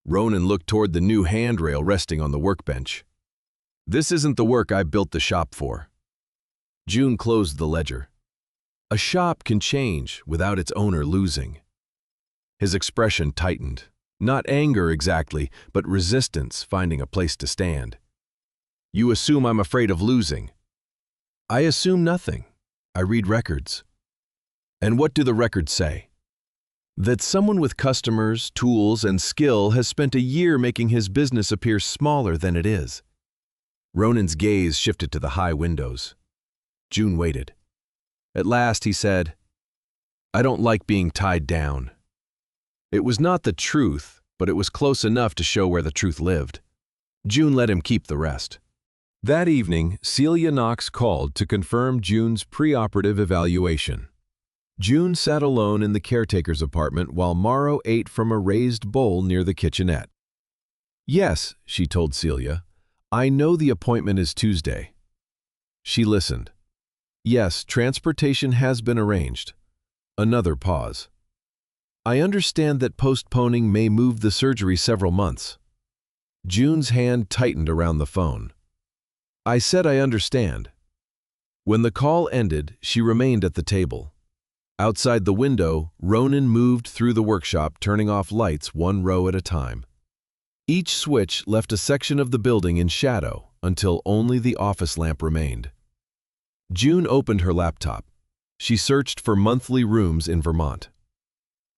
[SPEAKER 1] Ronan looked toward the new handrail resting on the workbench. "This isn't the work I built the shop for." June closed the ledger. A shop can change without its owner losing. His expression tightened. Not anger exactly, but resistance finding a place to stand. "You assume I'm afraid of losing." "I assume nothing. I read records." "And what do the records say?" "That someone with customers, tools, and skill has spent a year making his business appear smaller than it is." Ronan's gaze shifted to the high windows. June waited. At last he said, "I don't like being tied down." It was not the truth, but it was close enough to show where the truth lived. June let him keep the rest. That evening, Celia Knox called to confirm June's preoperative evaluation. June sat alone in the caretaker's apartment while Morrow ate from a raised bowl near the kitchenette. "Yes," she told Celia, "I know the appointment is Tuesday." She listened. "Yes, transportation has been arranged." Another pause. "I understand that postponing may move the surgery several months." June's hand tightened around the phone. "I said I understand." When the call ended, she remained at the table. Outside the window, Ronan moved through the workshop, turning off lights 1 row at a time. Each switch left a section of the building in shadow until only the office lamp remained. June opened her laptop. She searched for monthly rooms in Vermont.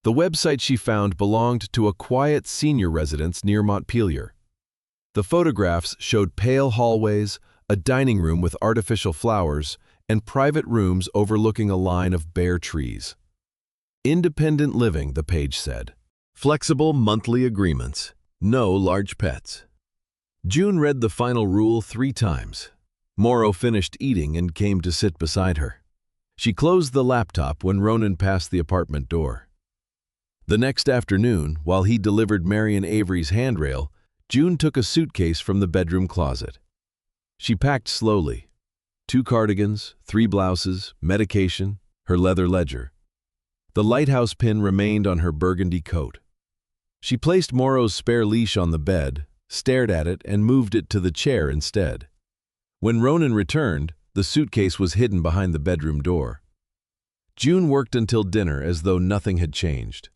[SPEAKER 1] The website she found belonged to a quiet senior residence near Montpelier. The photographs showed pale hallways, a dining room with artificial flowers, and private rooms overlooking a line of bare trees. Independent living, the page said. Flexible monthly agreements. No large pets. June read the final rule 3 times. Morrow finished eating and came to sit beside her. She closed the laptop when Ronan passed the apartment door. The next afternoon, while he delivered Marion Avery's handrail, June took a suitcase from the bedroom closet. She packed slowly. 2 cardigans, 3 blouses, medication, her leather ledger. The lighthouse pin remained on her burgundy coat. She placed Morrow's spare leash on the bed, stared at it, and moved it to the chair instead. When Ronan returned, the suitcase was hidden behind the bedroom door. June worked until dinner as though nothing had changed.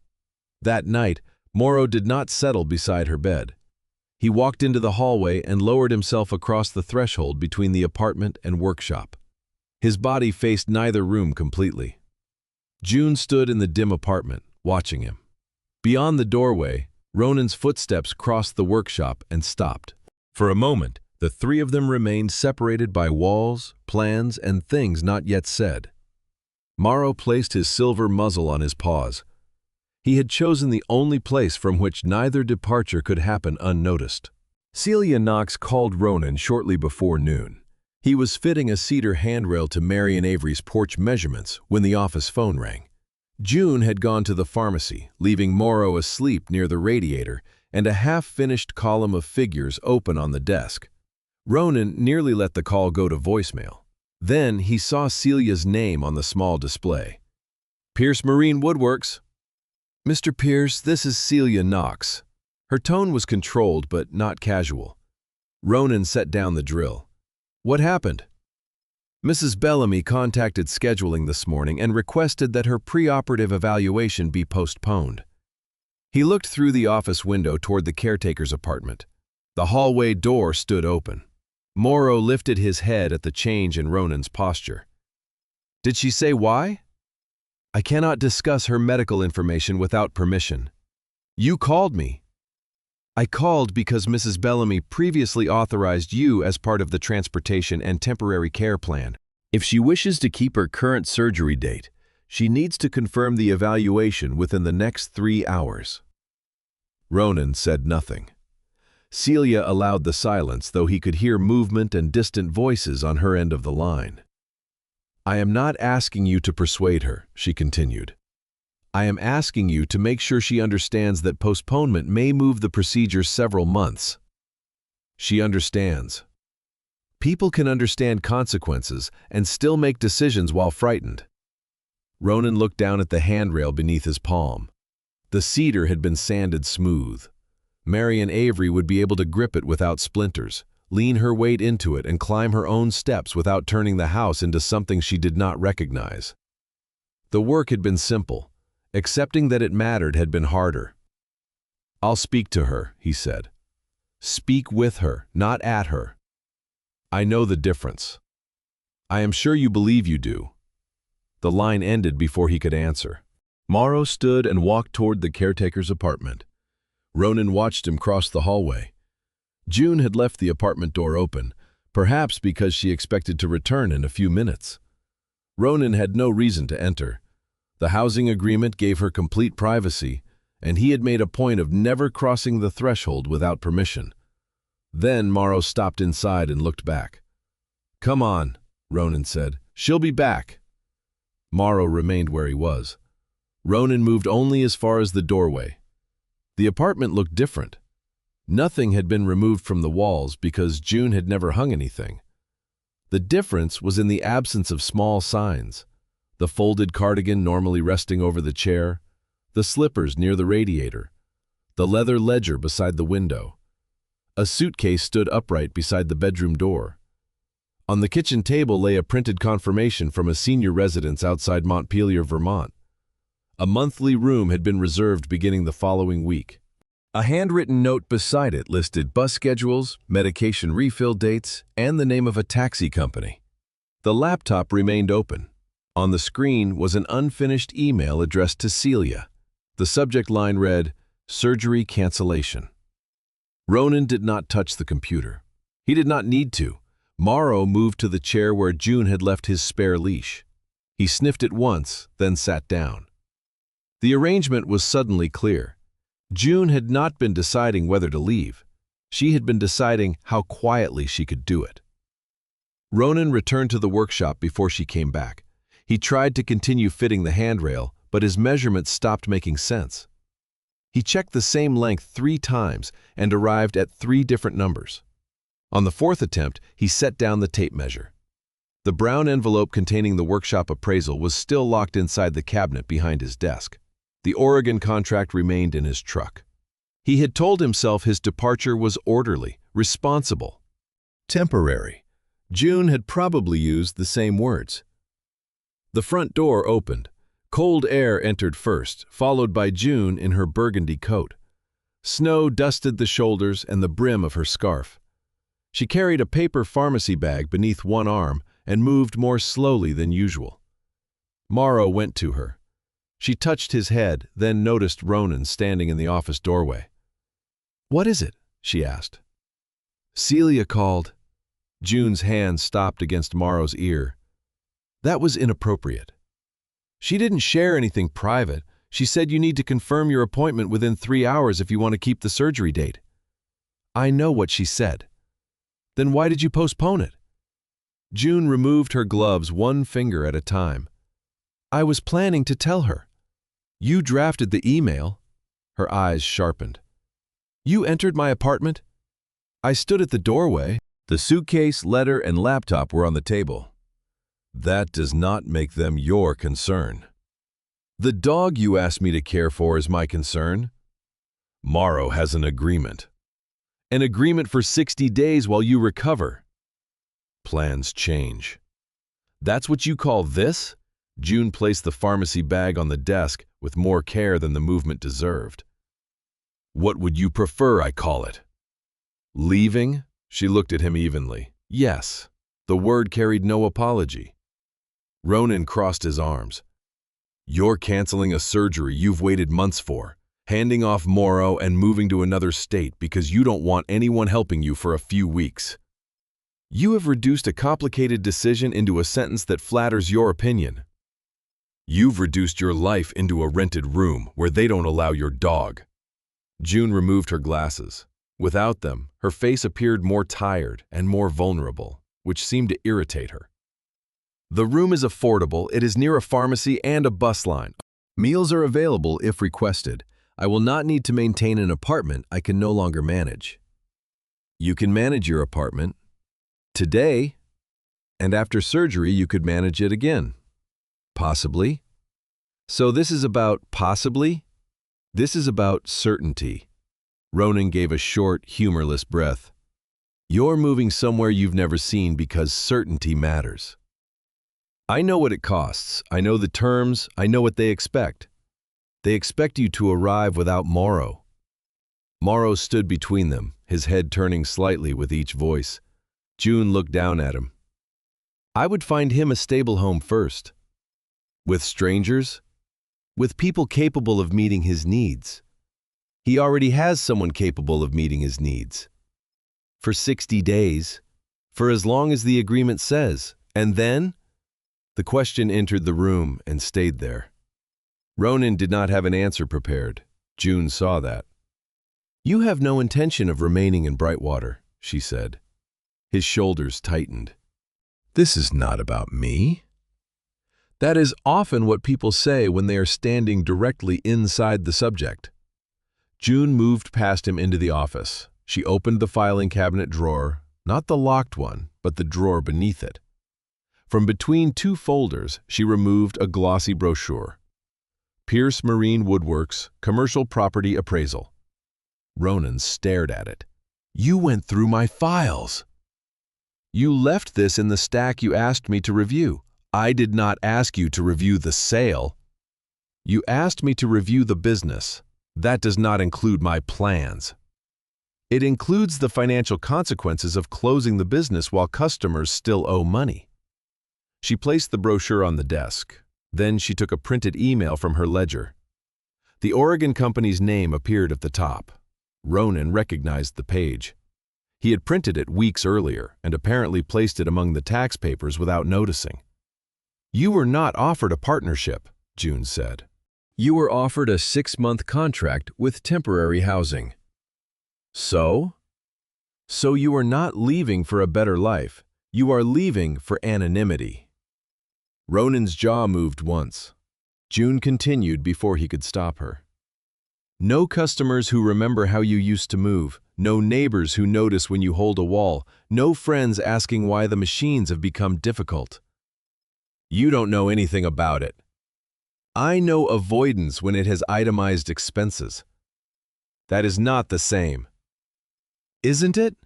[SPEAKER 1] That night, Morrow did not settle beside her bed. He walked into the hallway and lowered himself across the threshold between the apartment and workshop. His body faced neither room completely. June stood in the dim apartment, watching him. Beyond the doorway, Ronan's footsteps crossed the workshop and stopped. For a moment, the 3 of them remained separated by walls, plans, and things not yet said. Morrow placed his silver muzzle on his paws. He had chosen the only place from which neither departure could happen unnoticed. Celia Knox called Ronan shortly before noon. He was fitting a cedar handrail to Marion Avery's porch measurements when the office phone rang. June had gone to the pharmacy, leaving Morrow asleep near the radiator and a half-finished column of figures open on the desk. Ronan nearly let the call go to voicemail. Then he saw Celia's name on the small display. "Pierce Marine Woodworks." "Mr. Pierce, this is Celia Knox." Her tone was controlled but not casual. Ronan set down the drill. "What happened?" "Mrs. Bellamy contacted scheduling this morning and requested that her preoperative evaluation be postponed." He looked through the office window toward the caretaker's apartment. The hallway door stood open. Morrow lifted his head at the change in Ronan's posture. "Did she say why?" "I cannot discuss her medical information without permission." "You called me." "I called because Mrs. Bellamy previously authorized you as part of the transportation and temporary care plan." If she wishes to keep her current surgery date, she needs to confirm the evaluation within the next 3 hours. Ronan said nothing. Celia allowed the silence, though he could hear movement and distant voices on her end of the line. "I am not asking you to persuade her," she continued. "I am asking you to make sure she understands that postponement may move the procedure several months." She understands. People can understand consequences and still make decisions while frightened. Ronan looked down at the handrail beneath his palm. The cedar had been sanded smooth. Marian Avery would be able to grip it without splinters, lean her weight into it, and climb her own steps without turning the house into something she did not recognize. The work had been simple. Accepting that it mattered had been harder. "I'll speak to her," he said. "Speak with her, not at her. I know the difference. I am sure you believe you do." The line ended before he could answer. Morrow stood and walked toward the caretaker's apartment. Ronan watched him cross the hallway. June had left the apartment door open, perhaps because she expected to return in a few minutes. Ronan had no reason to enter. The housing agreement gave her complete privacy, and he had made a point of never crossing the threshold without permission. Then Morrow stopped inside and looked back. "Come on," Ronan said. "She'll be back." Morrow remained where he was. Ronan moved only as far as the doorway. The apartment looked different. Nothing had been removed from the walls because June had never hung anything. The difference was in the absence of small signs: the folded cardigan normally resting over the chair, the slippers near the radiator, the leather ledger beside the window. A suitcase stood upright beside the bedroom door. On the kitchen table lay a printed confirmation from a senior residence outside Montpelier, Vermont. A monthly room had been reserved beginning the following week. A handwritten note beside it listed bus schedules, medication refill dates, and the name of a taxi company. The laptop remained open. On the screen was an unfinished email addressed to Celia. The subject line read, "Surgery cancellation." Ronan did not touch the computer. He did not need to. Morrow moved to the chair where June had left his spare leash. He sniffed it once, then sat down. The arrangement was suddenly clear. June had not been deciding whether to leave. She had been deciding how quietly she could do it. Ronan returned to the workshop before she came back. He tried to continue fitting the handrail, but his measurements stopped making sense. He checked the same length 3 times and arrived at 3 different numbers. On the 4th attempt, he set down the tape measure. The brown envelope containing the workshop appraisal was still locked inside the cabinet behind his desk. The Oregon contract remained in his truck. He had told himself his departure was orderly, responsible, temporary. June had probably used the same words. The front door opened. Cold air entered first, followed by June in her burgundy coat. Snow dusted the shoulders and the brim of her scarf. She carried a paper pharmacy bag beneath one arm and moved more slowly than usual. Morrow went to her. She touched his head, then noticed Ronan standing in the office doorway. "What is it?" she asked. "Celia called." June's hand stopped against Morrow's ear. That was inappropriate. "She didn't share anything private. She said you need to confirm your appointment within 3 hours if you want to keep the surgery date." "I know what she said." "Then why did you postpone it?" June removed her gloves 1 finger at a time. "I was planning to tell her." "You drafted the email." Her eyes sharpened. "You entered my apartment?" "I stood at the doorway." The suitcase, letter, and laptop were on the table. "That does not make them your concern." "The dog you asked me to care for is my concern." "Morrow has an agreement." "An agreement for 60 days while you recover." "Plans change." "That's what you call this?" June placed the pharmacy bag on the desk with more care than the movement deserved. "What would you prefer I call it?" "Leaving?" She looked at him evenly. "Yes." The word carried no apology. Ronan crossed his arms. "You're canceling a surgery you've waited months for, handing off Morrow and moving to another state because you don't want anyone helping you for a few weeks." You have reduced a complicated decision into a sentence that flatters your opinion. You've reduced your life into a rented room where they don't allow your dog. June removed her glasses. Without them, her face appeared more tired and more vulnerable, which seemed to irritate her. The room is affordable, it is near a pharmacy and a bus line. Meals are available if requested. I will not need to maintain an apartment I can no longer manage. You can manage your apartment today, and after surgery you could manage it again. Possibly. So this is about possibly? This is about certainty. Ronan gave a short, humorless breath. You're moving somewhere you've never seen because certainty matters. I know what it costs. I know the terms. I know what they expect. They expect you to arrive without Morrow. Morrow stood between them, his head turning slightly with each voice. June looked down at him. I would find him a stable home first. With strangers? With people capable of meeting his needs. He already has someone capable of meeting his needs. For 60 days, for as long as the agreement says, and then? The question entered the room and stayed there. Ronan did not have an answer prepared. June saw that. You have no intention of remaining in Brightwater, she said. His shoulders tightened. This is not about me. That is often what people say when they are standing directly inside the subject. June moved past him into the office. She opened the filing cabinet drawer, not the locked one, but the drawer beneath it. From between two folders, she removed a glossy brochure. Pierce Marine Woodworks, Commercial Property Appraisal. Ronan stared at it. You went through my files. You left this in the stack you asked me to review. I did not ask you to review the sale. You asked me to review the business. That does not include my plans. It includes the financial consequences of closing the business while customers still owe money. She placed the brochure on the desk. Then she took a printed email from her ledger. The Oregon company's name appeared at the top. Ronan recognized the page. He had printed it weeks earlier and apparently placed it among the tax papers without noticing. You were not offered a partnership, June said. You were offered a 6-month contract with temporary housing. So? So you are not leaving for a better life. You are leaving for anonymity. Ronan's jaw moved once. June continued before he could stop her. No customers who remember how you used to move, no neighbors who notice when you hold a wall, no friends asking why the machines have become difficult. You don't know anything about it. I know avoidance when it has itemized expenses. That is not the same. Isn't it?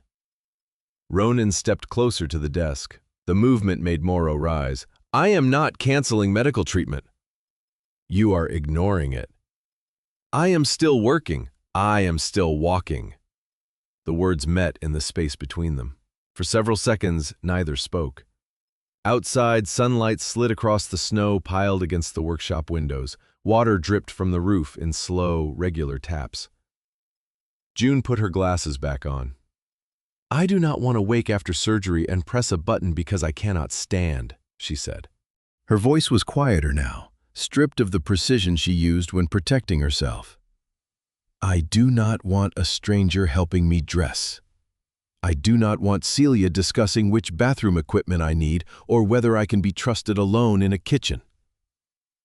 [SPEAKER 1] Ronan stepped closer to the desk. The movement made Morrow rise. I am not canceling medical treatment. You are ignoring it. I am still working. I am still walking. The words met in the space between them. For several seconds, neither spoke. Outside, sunlight slid across the snow piled against the workshop windows. Water dripped from the roof in slow, regular taps. June put her glasses back on. I do not want to wake after surgery and press a button because I cannot stand, she said. Her voice was quieter now, stripped of the precision she used when protecting herself. I do not want a stranger helping me dress. I do not want Celia discussing which bathroom equipment I need or whether I can be trusted alone in a kitchen.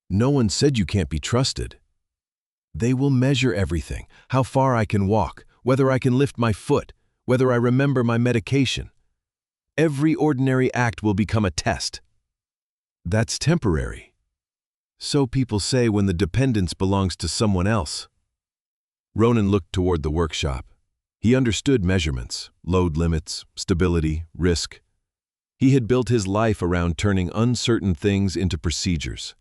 [SPEAKER 1] No one said you can't be trusted. They will measure everything, how far I can walk, whether I can lift my foot, whether I remember my medication. Every ordinary act will become a test. That's temporary. So people say when the dependence belongs to someone else. Ronan looked toward the workshop. He understood measurements, load limits, stability, risk. He had built his life around turning uncertain things into procedures.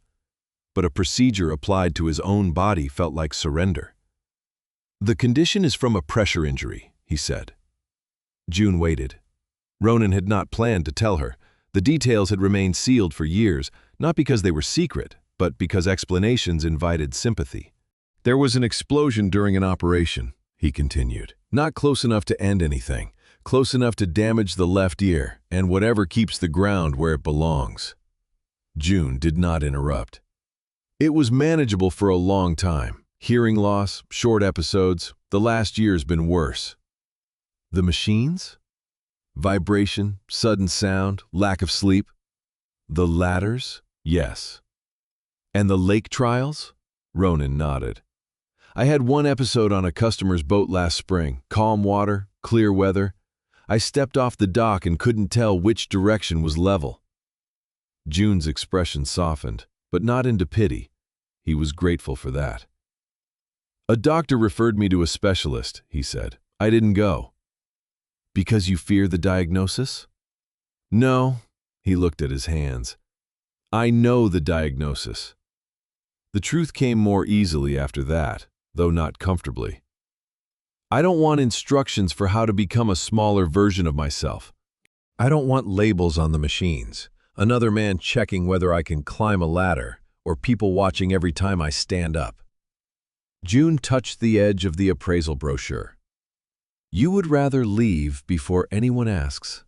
[SPEAKER 1] But a procedure applied to his own body felt like surrender. The condition is from a pressure injury, he said. June waited. Ronan had not planned to tell her. The details had remained sealed for years, not because they were secret, but because explanations invited sympathy. There was an explosion during an operation, he continued. Not close enough to end anything, close enough to damage the left ear, and whatever keeps the ground where it belongs. June did not interrupt. It was manageable for a long time. Hearing loss, short episodes, the last year's been worse. The machines? Vibration, sudden sound, lack of sleep. The ladders? Yes. And the lake trials? Ronan nodded. I had one episode on a customer's boat last spring. Calm water, clear weather. I stepped off the dock and couldn't tell which direction was level. June's expression softened, but not into pity. He was grateful for that. A doctor referred me to a specialist, he said. I didn't go. Because you fear the diagnosis? No, he looked at his hands. I know the diagnosis. The truth came more easily after that, though not comfortably. I don't want instructions for how to become a smaller version of myself. I don't want labels on the machines, another man checking whether I can climb a ladder, or people watching every time I stand up. June touched the edge of the appraisal brochure. You would rather leave before anyone asks?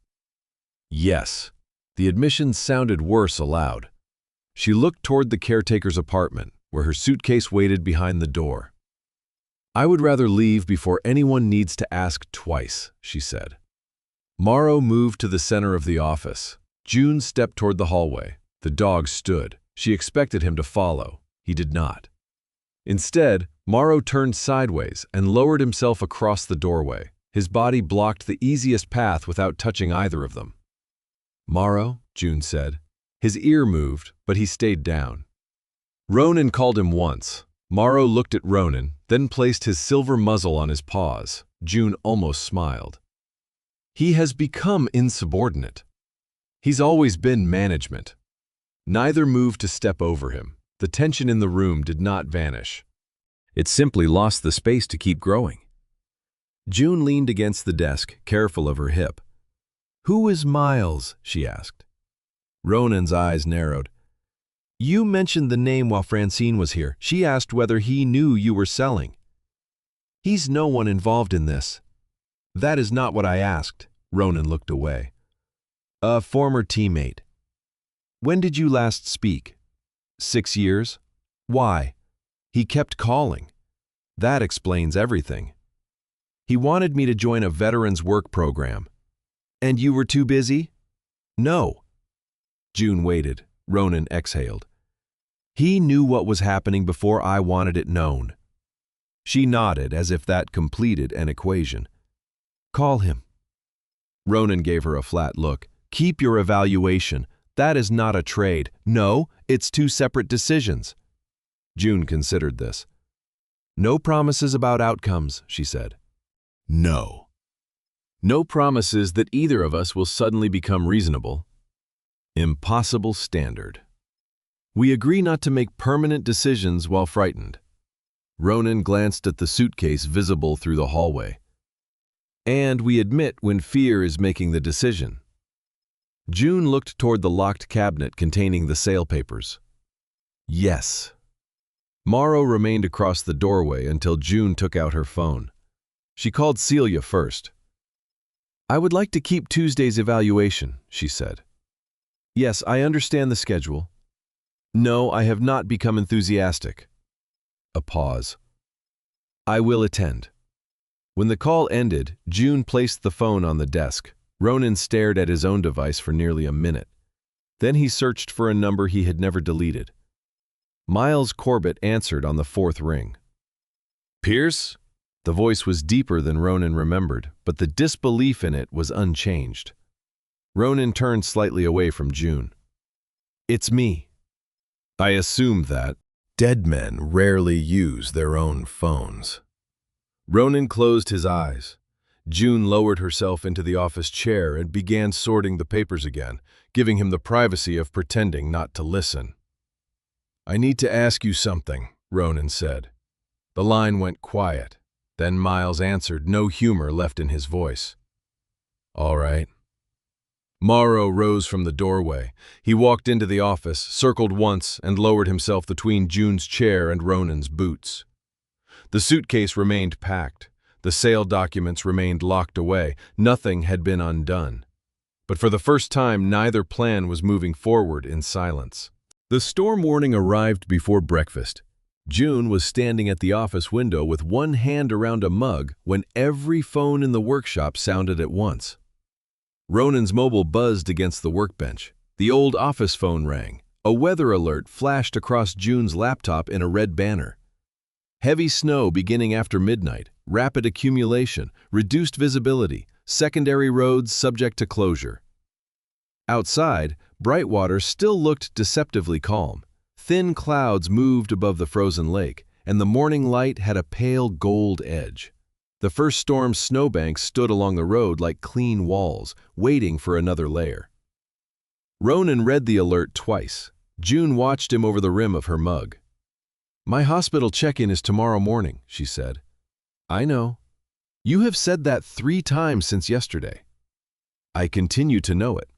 [SPEAKER 1] Yes. The admission sounded worse aloud. She looked toward the caretaker's apartment, where her suitcase waited behind the door. I would rather leave before anyone needs to ask twice, she said. Morrow moved to the center of the office. June stepped toward the hallway. The dog stood. She expected him to follow. He did not. Instead, Morrow turned sideways and lowered himself across the doorway. His body blocked the easiest path without touching either of them. Morrow, June said. His ear moved, but he stayed down. Ronan called him once. Morrow looked at Ronan, then placed his silver muzzle on his paws. June almost smiled. He has become insubordinate. He's always been management. Neither moved to step over him. The tension in the room did not vanish. It simply lost the space to keep growing. June leaned against the desk, careful of her hip. Who is Miles? She asked. Ronan's eyes narrowed. You mentioned the name while Francine was here. She asked whether he knew you were selling. He's no one involved in this. That is not what I asked. Ronan looked away. A former teammate. When did you last speak? 6 years? Why? He kept calling. That explains everything. He wanted me to join a veterans work program. And you were too busy? No. June waited. Ronan exhaled. He knew what was happening before I wanted it known. She nodded as if that completed an equation. Call him. Ronan gave her a flat look. Keep your evaluation. That is not a trade. No, it's 2 separate decisions. June considered this. No promises about outcomes, she said. No. No promises that either of us will suddenly become reasonable. Impossible standard. We agree not to make permanent decisions while frightened. Ronan glanced at the suitcase visible through the hallway. And we admit when fear is making the decision. June looked toward the locked cabinet containing the sale papers. Yes. Morrow remained across the doorway until June took out her phone. She called Celia first. I would like to keep Tuesday's evaluation, she said. Yes, I understand the schedule. No, I have not become enthusiastic. A pause. I will attend. When the call ended, June placed the phone on the desk. Ronan stared at his own device for nearly a minute. Then he searched for a number he had never deleted. Miles Corbett answered on the 4th ring. Pierce? The voice was deeper than Ronan remembered, but the disbelief in it was unchanged. Ronan turned slightly away from June. It's me. I assumed that. Dead men rarely use their own phones. Ronan closed his eyes. June lowered herself into the office chair and began sorting the papers again, giving him the privacy of pretending not to listen. I need to ask you something, Ronan said. The line went quiet. Then Miles answered, no humor left in his voice. All right. Morrow rose from the doorway. He walked into the office, circled once, and lowered himself between June's chair and Ronan's boots. The suitcase remained packed. The sale documents remained locked away. Nothing had been undone. But for the first time, neither plan was moving forward in silence. The storm warning arrived before breakfast. June was standing at the office window with one hand around a mug when every phone in the workshop sounded at once. Ronan's mobile buzzed against the workbench. The old office phone rang. A weather alert flashed across June's laptop in a red banner. Heavy snow beginning after midnight, rapid accumulation, reduced visibility, secondary roads subject to closure. Outside, Brightwater still looked deceptively calm. Thin clouds moved above the frozen lake, and the morning light had a pale gold edge. The first storm's snowbanks stood along the road like clean walls, waiting for another layer. Ronan read the alert twice. June watched him over the rim of her mug. "My hospital check-in is tomorrow morning," she said. "I know. You have said that 3 times since yesterday." "I continue to know it."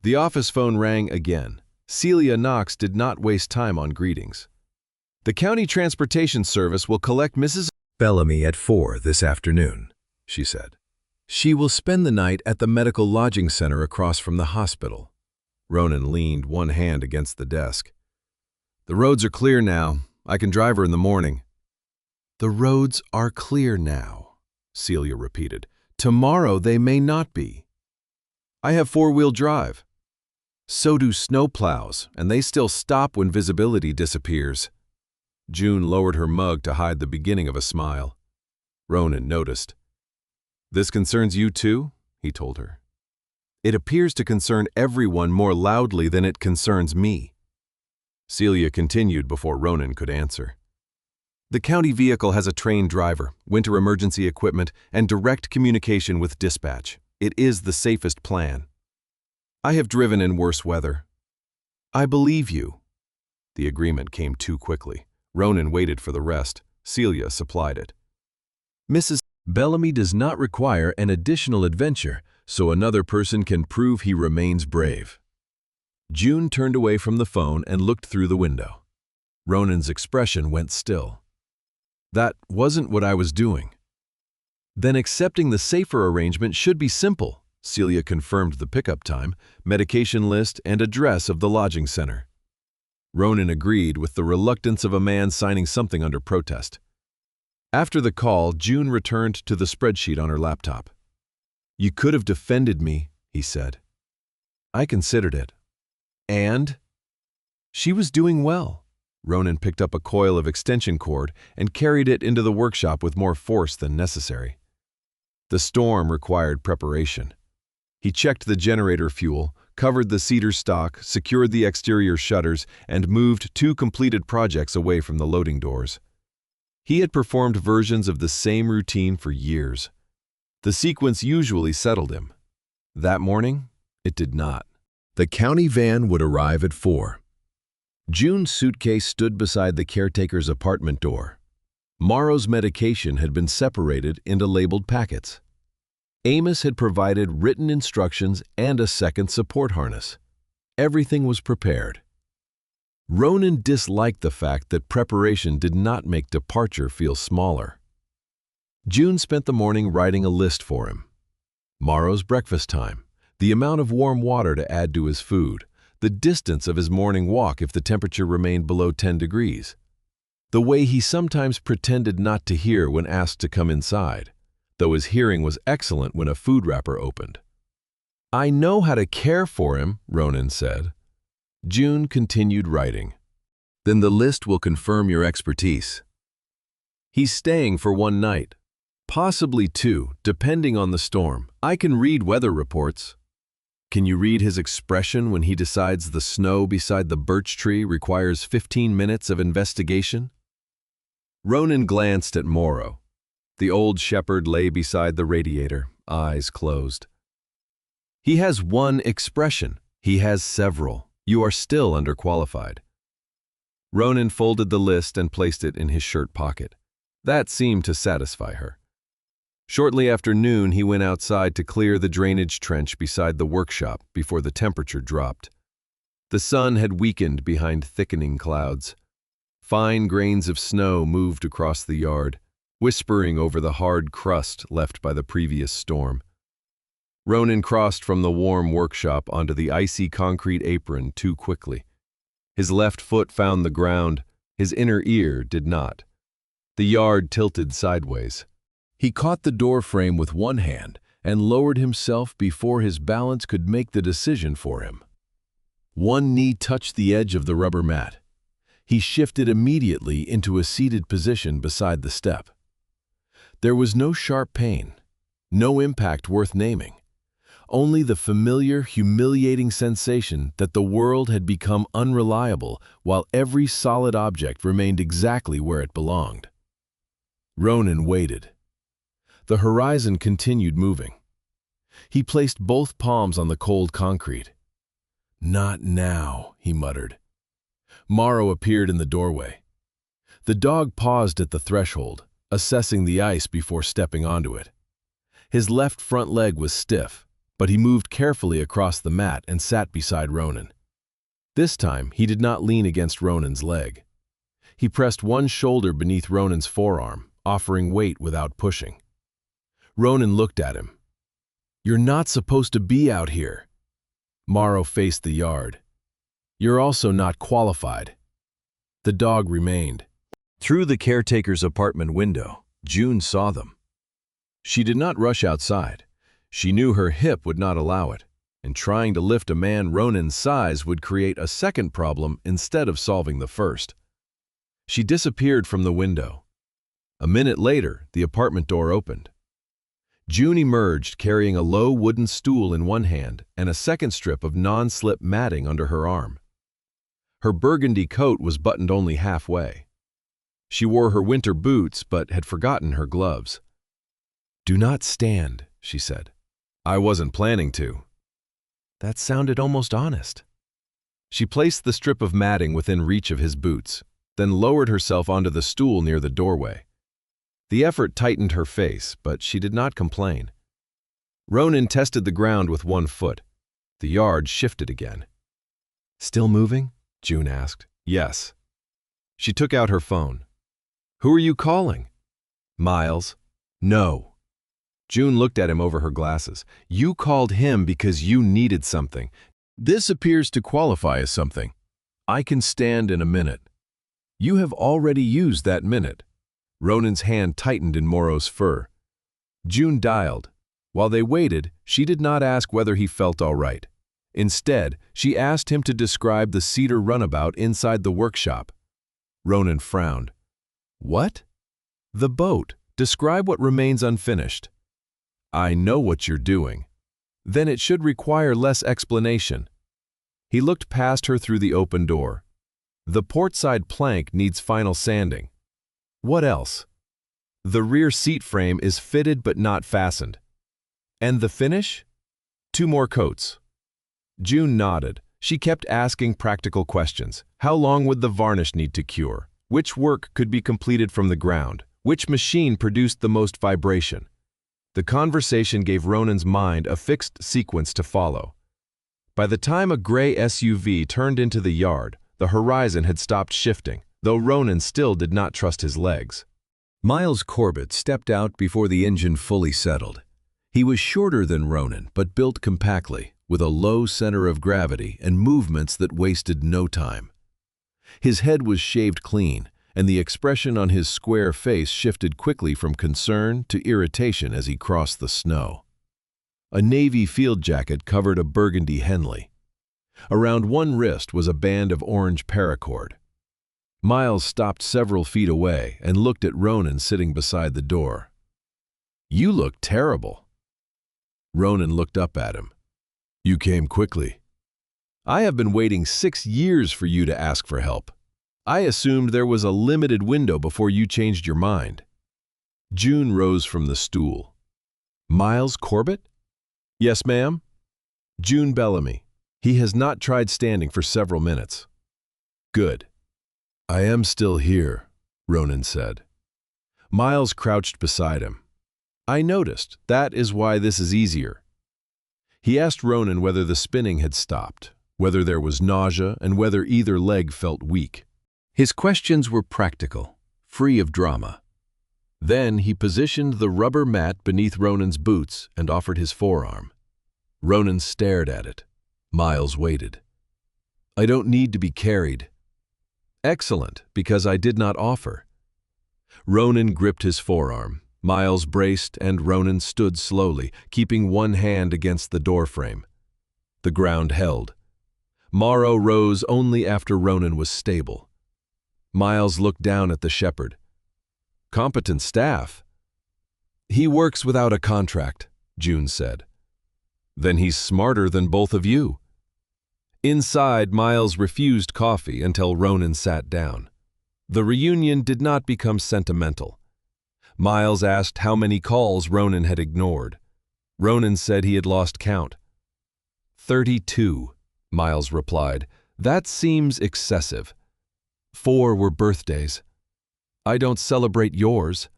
[SPEAKER 1] The office phone rang again. Celia Knox did not waste time on greetings. "The county transportation service will collect Mrs. Bellamy at 4 this afternoon," she said. "She will spend the night at the medical lodging center across from the hospital." Ronan leaned one hand against the desk. "The roads are clear now. I can drive her in the morning." "The roads are clear now," Celia repeated. "Tomorrow they may not be." "I have 4-wheel drive." "So do snowplows, and they still stop when visibility disappears." June lowered her mug to hide the beginning of a smile. Ronan noticed. "This concerns you too?" he told her. "It appears to concern everyone more loudly than it concerns me." Celia continued before Ronan could answer. "The county vehicle has a trained driver, winter emergency equipment, and direct communication with dispatch. It is the safest plan. I have driven in worse weather." "I believe you." The agreement came too quickly. Ronan waited for the rest. Celia supplied it. "Mrs. Bellamy does not require an additional adventure, so another person can prove he remains brave." June turned away from the phone and looked through the window. Ronan's expression went still. "That wasn't what I was doing." "Then accepting the safer arrangement should be simple." Celia confirmed the pickup time, medication list, and address of the lodging center. Ronan agreed with the reluctance of a man signing something under protest. After the call, June returned to the spreadsheet on her laptop. "You could have defended me," he said. "I considered it." "And?" "She was doing well." Ronan picked up a coil of extension cord and carried it into the workshop with more force than necessary. The storm required preparation. He checked the generator fuel, covered the cedar stock, secured the exterior shutters, and moved 2 completed projects away from the loading doors. He had performed versions of the same routine for years. The sequence usually settled him. That morning, it did not. The county van would arrive at 4. June's suitcase stood beside the caretaker's apartment door. Morrow's medication had been separated into labeled packets. Amos had provided written instructions and a second support harness. Everything was prepared. Ronan disliked the fact that preparation did not make departure feel smaller. June spent the morning writing a list for him. Morrow's breakfast time, the amount of warm water to add to his food, the distance of his morning walk if the temperature remained below 10 degrees, the way he sometimes pretended not to hear when asked to come inside, though his hearing was excellent when a food wrapper opened. "I know how to care for him," Ronan said. June continued writing. "Then the list will confirm your expertise. He's staying for 1 night, possibly 2, depending on the storm. I can read weather reports." "Can you read his expression when he decides the snow beside the birch tree requires 15 minutes of investigation?" Ronan glanced at Morrow. The old shepherd lay beside the radiator, eyes closed. "He has 1 expression. He has several. You are still underqualified." Ronan folded the list and placed it in his shirt pocket. That seemed to satisfy her. Shortly after noon, he went outside to clear the drainage trench beside the workshop before the temperature dropped. The sun had weakened behind thickening clouds. Fine grains of snow moved across the yard. whispering over the hard crust left by the previous storm. Ronan crossed from the warm workshop onto the icy concrete apron too quickly. His left foot found the ground, his inner ear did not. The yard tilted sideways. He caught the door frame with one hand and lowered himself before his balance could make the decision for him. One knee touched the edge of the rubber mat. He shifted immediately into a seated position beside the step. There was no sharp pain, no impact worth naming, only the familiar, humiliating sensation that the world had become unreliable while every solid object remained exactly where it belonged. Ronan waited. The horizon continued moving. He placed both palms on the cold concrete. "Not now," he muttered. Morrow appeared in the doorway. The dog paused at the threshold, assessing the ice before stepping onto it. His left front leg was stiff, but he moved carefully across the mat and sat beside Ronan. This time, he did not lean against Ronan's leg. He pressed one shoulder beneath Ronan's forearm, offering weight without pushing. Ronan looked at him. "You're not supposed to be out here." Morrow faced the yard. "You're also not qualified." The dog remained. Through the caretaker's apartment window, June saw them. She did not rush outside. She knew her hip would not allow it, and trying to lift a man Ronan's size would create a second problem instead of solving the first. She disappeared from the window. A minute later, the apartment door opened. June emerged carrying a low wooden stool in one hand and a second strip of non-slip matting under her arm. Her burgundy coat was buttoned only halfway. She wore her winter boots but had forgotten her gloves. "Do not stand," she said. "I wasn't planning to." That sounded almost honest. She placed the strip of matting within reach of his boots, then lowered herself onto the stool near the doorway. The effort tightened her face, but she did not complain. Ronan tested the ground with one foot. The yard shifted again. "Still moving?" June asked. "Yes." She took out her phone. "Who are you calling?" "Miles." "No." June looked at him over her glasses. "You called him because you needed something. This appears to qualify as something. I can stand in a minute." "You have already used that minute." Ronan's hand tightened in Morrow's fur. June dialed. While they waited, she did not ask whether he felt all right. Instead, she asked him to describe the cedar runabout inside the workshop. Ronan frowned. "What?" "The boat. Describe what remains unfinished." "I know what you're doing." "Then it should require less explanation." He looked past her through the open door. "The portside plank needs final sanding." "What else?" "The rear seat frame is fitted but not fastened." "And the finish?" "2 more coats." June nodded. She kept asking practical questions. How long would the varnish need to cure? Which work could be completed from the ground? Which machine produced the most vibration? The conversation gave Ronan's mind a fixed sequence to follow. By the time a gray SUV turned into the yard, the horizon had stopped shifting, though Ronan still did not trust his legs. Miles Corbett stepped out before the engine fully settled. He was shorter than Ronan, but built compactly, with a low center of gravity and movements that wasted no time. His head was shaved clean, and the expression on his square face shifted quickly from concern to irritation as he crossed the snow. A navy field jacket covered a burgundy Henley. Around one wrist was a band of orange paracord. Miles stopped several feet away and looked at Ronan sitting beside the door. "You look terrible." Ronan looked up at him. "You came quickly." "I have been waiting 6 years for you to ask for help. I assumed there was a limited window before you changed your mind." June rose from the stool. "Miles Corbett?" "Yes, ma'am." "June Bellamy. He has not tried standing for several minutes." "Good." "I am still here," Ronan said. Miles crouched beside him. "I noticed. That is why this is easier." He asked Ronan whether the spinning had stopped, whether there was nausea, and whether either leg felt weak. His questions were practical, free of drama. Then he positioned the rubber mat beneath Ronan's boots and offered his forearm. Ronan stared at it. Miles waited. "I don't need to be carried." "Excellent, because I did not offer." Ronan gripped his forearm. Miles braced, and Ronan stood slowly, keeping one hand against the doorframe. The ground held. Morrow rose only after Ronan was stable. Miles looked down at the shepherd. "Competent staff." "He works without a contract," June said. "Then he's smarter than both of you." Inside, Miles refused coffee until Ronan sat down. The reunion did not become sentimental. Miles asked how many calls Ronan had ignored. Ronan said he had lost count. 32, Miles replied. "That seems excessive. 4 were birthdays." "I don't celebrate yours."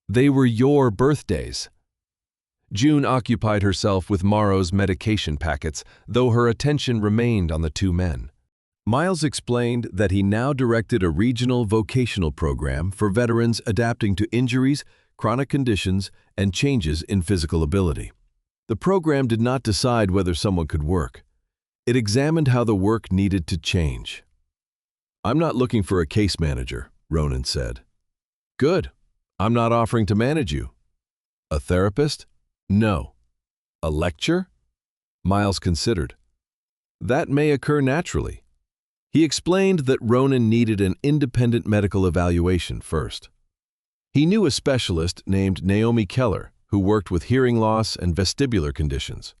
[SPEAKER 1] "They were your birthdays." June occupied herself with Morrow's medication packets, though her attention remained on the two men. Miles explained that he now directed a regional vocational program for veterans adapting to injuries, chronic conditions, and changes in physical ability. The program did not decide whether someone could work. It examined how the work needed to change. "I'm not looking for a case manager," Ronan said. "Good. I'm not offering to manage you." "A therapist?" "No." "A lecture?" Miles considered. "That may occur naturally." He explained that Ronan needed an independent medical evaluation first. He knew a specialist named Naomi Keller who worked with hearing loss and vestibular conditions.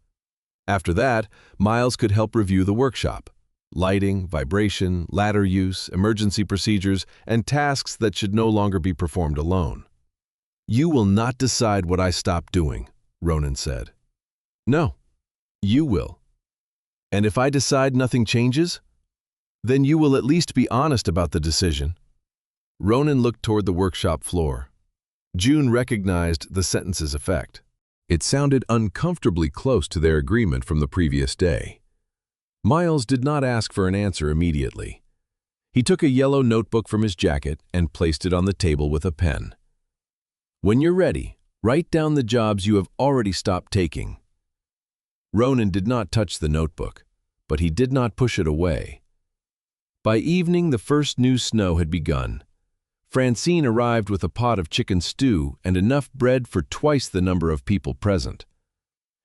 [SPEAKER 1] After that, Miles could help review the workshop: lighting, vibration, ladder use, emergency procedures, and tasks that should no longer be performed alone. "You will not decide what I stop doing," Ronan said. "No, you will. And if I decide nothing changes, then you will at least be honest about the decision." Ronan looked toward the workshop floor. June recognized the sentence's effect. It sounded uncomfortably close to their agreement from the previous day. Miles did not ask for an answer immediately. He took a yellow notebook from his jacket and placed it on the table with a pen. "When you're ready, write down the jobs you have already stopped taking." Ronan did not touch the notebook, but he did not push it away. By evening, the first new snow had begun. Francine arrived with a pot of chicken stew and enough bread for twice the number of people present.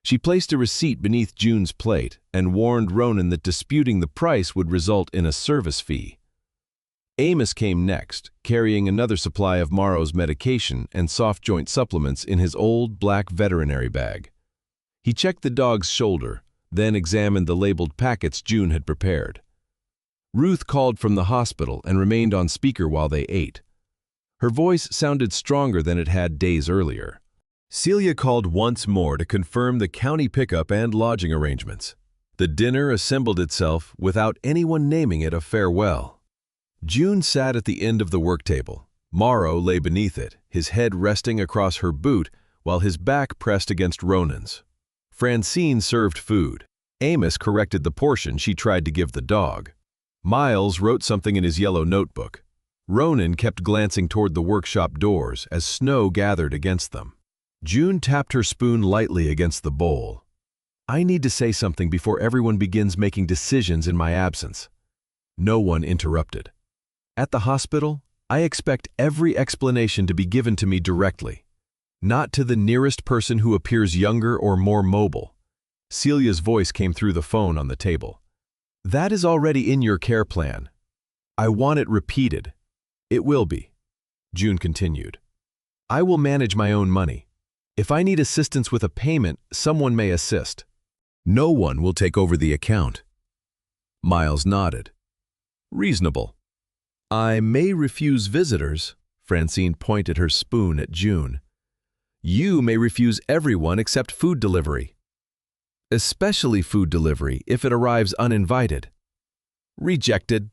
[SPEAKER 1] She placed a receipt beneath June's plate and warned Ronan that disputing the price would result in a service fee. Amos came next, carrying another supply of Morrow's medication and soft joint supplements in his old black veterinary bag. He checked the dog's shoulder, then examined the labeled packets June had prepared. Ruth called from the hospital and remained on speaker while they ate. Her voice sounded stronger than it had days earlier. Celia called once more to confirm the county pickup and lodging arrangements. The dinner assembled itself without anyone naming it a farewell. June sat at the end of the work table. Morrow lay beneath it, his head resting across her boot while his back pressed against Ronan's. Francine served food. Amos corrected the portion she tried to give the dog. Miles wrote something in his yellow notebook. Ronan kept glancing toward the workshop doors as snow gathered against them. June tapped her spoon lightly against the bowl. "I need to say something before everyone begins making decisions in my absence." No one interrupted. "At the hospital, I expect every explanation to be given to me directly, not to the nearest person who appears younger or more mobile." Celia's voice came through the phone on the table. "That is already in your care plan. I want it repeated." "It will be," June continued. "I will manage my own money. If I need assistance with a payment, someone may assist. No one will take over the account." Miles nodded. "Reasonable." "I may refuse visitors," Francine pointed her spoon at June. "You may refuse everyone except food delivery. Especially food delivery if it arrives uninvited." "Rejected."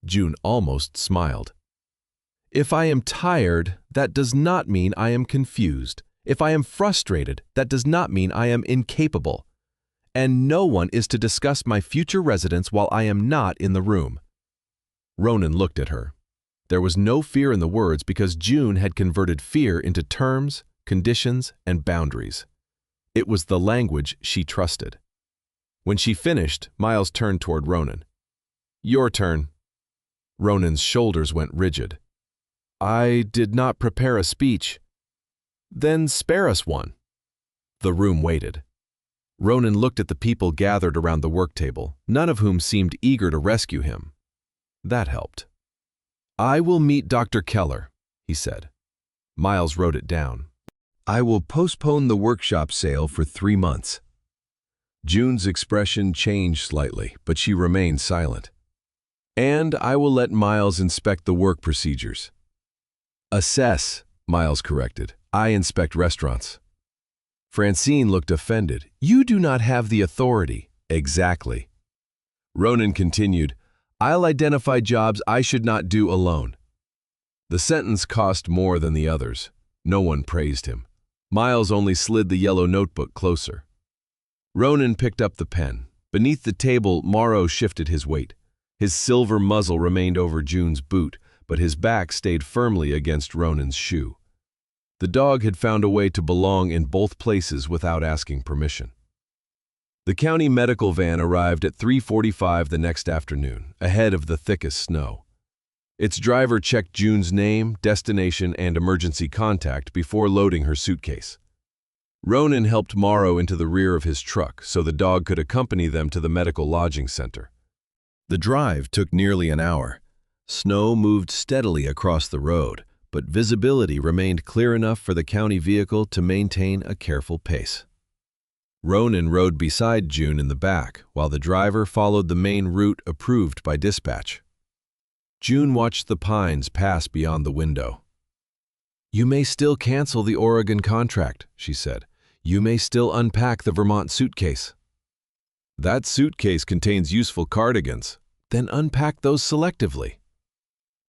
[SPEAKER 1] June almost smiled. "If I am tired, that does not mean I am confused. If I am frustrated, that does not mean I am incapable. And no one is to discuss my future residence while I am not in the room." Ronan looked at her. There was no fear in the words because June had converted fear into terms, conditions, and boundaries. It was the language she trusted. When she finished, Miles turned toward Ronan. "Your turn." Ronan's shoulders went rigid. "I did not prepare a speech." "Then spare us one." The room waited. Ronan looked at the people gathered around the work table, none of whom seemed eager to rescue him. That helped. "I will meet Dr. Keller," he said. Miles wrote it down. "I will postpone the workshop sale for 3 months." June's expression changed slightly, but she remained silent. "And I will let Miles inspect the work procedures." "Assess," Miles corrected. "I inspect restaurants." Francine looked offended. "You do not have the authority." "Exactly." Ronan continued, "I'll identify jobs I should not do alone." The sentence cost more than the others. No one praised him. Miles only slid the yellow notebook closer. Ronan picked up the pen. Beneath the table, Morrow shifted his weight. His silver muzzle remained over June's boot, but his back stayed firmly against Ronan's shoe. The dog had found a way to belong in both places without asking permission. The county medical van arrived at 3:45 the next afternoon, ahead of the thickest snow. Its driver checked June's name, destination, and emergency contact before loading her suitcase. Ronan helped Morrow into the rear of his truck so the dog could accompany them to the medical lodging center. The drive took nearly an hour. Snow moved steadily across the road, but visibility remained clear enough for the county vehicle to maintain a careful pace. Ronan rode beside June in the back, while the driver followed the main route approved by dispatch. June watched the pines pass beyond the window. "You may still cancel the Oregon contract," she said. "You may still unpack the Vermont suitcase." "That suitcase contains useful cardigans." "Then unpack those selectively."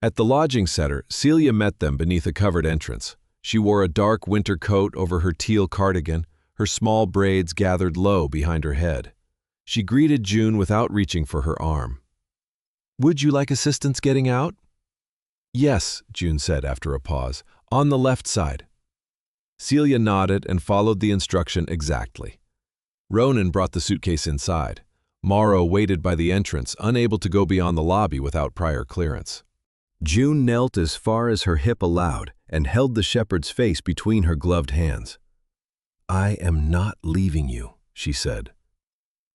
[SPEAKER 1] At the lodging center, Celia met them beneath a covered entrance. She wore a dark winter coat over her teal cardigan, her small braids gathered low behind her head. She greeted June without reaching for her arm. "Would you like assistance getting out?" "Yes," June said after a pause, "on the left side." Celia nodded and followed the instruction exactly. Ronan brought the suitcase inside. Morrow waited by the entrance, unable to go beyond the lobby without prior clearance. June knelt as far as her hip allowed and held the shepherd's face between her gloved hands. "I am not leaving you," she said.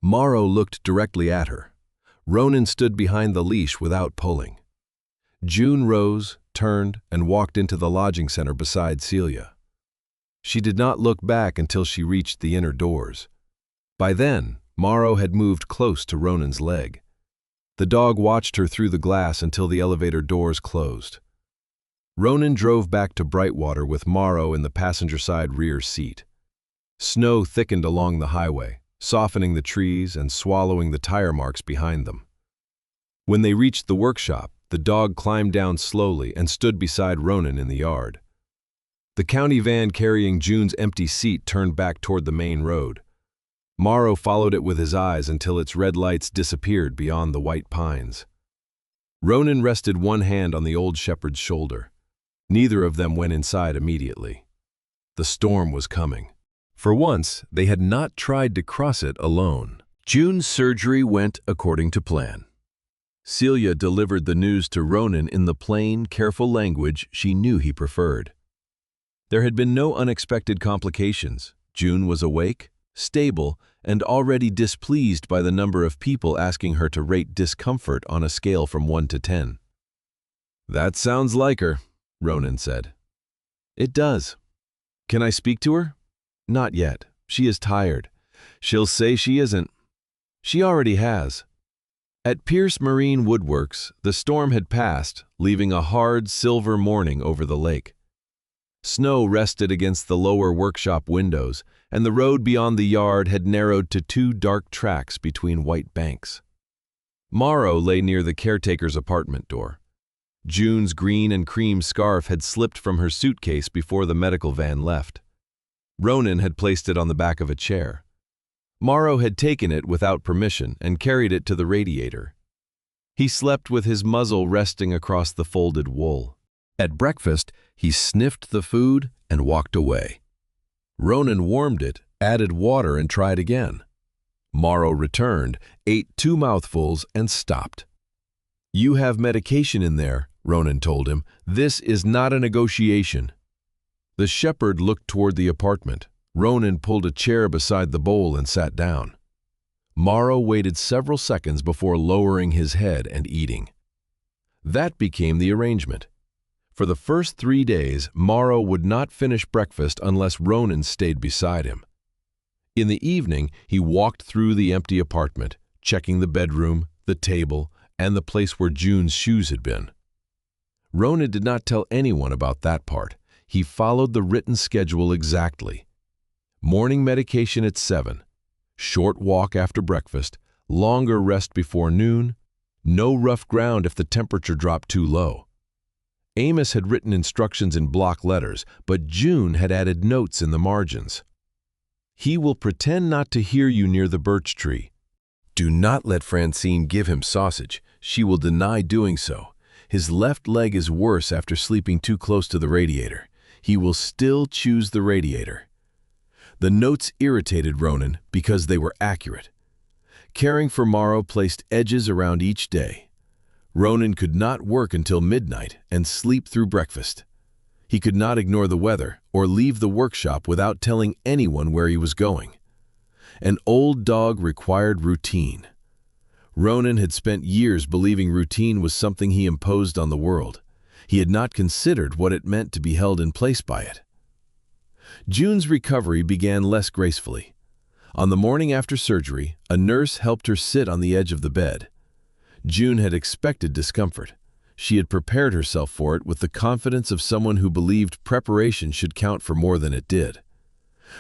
[SPEAKER 1] Morrow looked directly at her. Ronan stood behind the leash without pulling. June rose, turned, and walked into the lodging center beside Celia. She did not look back until she reached the inner doors. By then, Morrow had moved close to Ronan's leg. The dog watched her through the glass until the elevator doors closed. Ronan drove back to Brightwater with Morrow in the passenger-side rear seat. Snow thickened along the highway, softening the trees and swallowing the tire marks behind them. When they reached the workshop, the dog climbed down slowly and stood beside Ronan in the yard. The county van carrying June's empty seat turned back toward the main road. Morrow followed it with his eyes until its red lights disappeared beyond the white pines. Ronan rested one hand on the old shepherd's shoulder. Neither of them went inside immediately. The storm was coming. For once, they had not tried to cross it alone. June's surgery went according to plan. Celia delivered the news to Ronan in the plain, careful language she knew he preferred. There had been no unexpected complications. June was awake, stable, and already displeased by the number of people asking her to rate discomfort on a scale from 1 to 10. "That sounds like her," Ronan said. "It does. Can I speak to her?" "Not yet. She is tired." "She'll say she isn't." "She already has." At Pierce Marine Woodworks, the storm had passed, leaving a hard silver morning over the lake. Snow rested against the lower workshop windows, and the road beyond the yard had narrowed to 2 dark tracks between white banks. Morrow lay near the caretaker's apartment door. June's green and cream scarf had slipped from her suitcase before the medical van left. Ronan had placed it on the back of a chair. Morrow had taken it without permission and carried it to the radiator. He slept with his muzzle resting across the folded wool. At breakfast, he sniffed the food and walked away. Ronan warmed it, added water, and tried again. Morrow returned, ate 2 mouthfuls, and stopped. "You have medication in there," Ronan told him. "This is not a negotiation." The shepherd looked toward the apartment. Ronan pulled a chair beside the bowl and sat down. Morrow waited several seconds before lowering his head and eating. That became the arrangement. For the first 3 days, Morrow would not finish breakfast unless Ronan stayed beside him. In the evening, he walked through the empty apartment, checking the bedroom, the table, and the place where June's shoes had been. Ronan did not tell anyone about that part. He followed the written schedule exactly. Morning medication at 7, short walk after breakfast, longer rest before noon, no rough ground if the temperature dropped too low. Amos had written instructions in block letters, but June had added notes in the margins. "He will pretend not to hear you near the birch tree. Do not let Francine give him sausage. She will deny doing so. His left leg is worse after sleeping too close to the radiator. He will still choose the radiator." The notes irritated Ronan because they were accurate. Caring for Morrow placed edges around each day. Ronan could not work until midnight and sleep through breakfast. He could not ignore the weather or leave the workshop without telling anyone where he was going. An old dog required routine. Ronan had spent years believing routine was something he imposed on the world. He had not considered what it meant to be held in place by it. June's recovery began less gracefully. On the morning after surgery, a nurse helped her sit on the edge of the bed. June had expected discomfort. She had prepared herself for it with the confidence of someone who believed preparation should count for more than it did.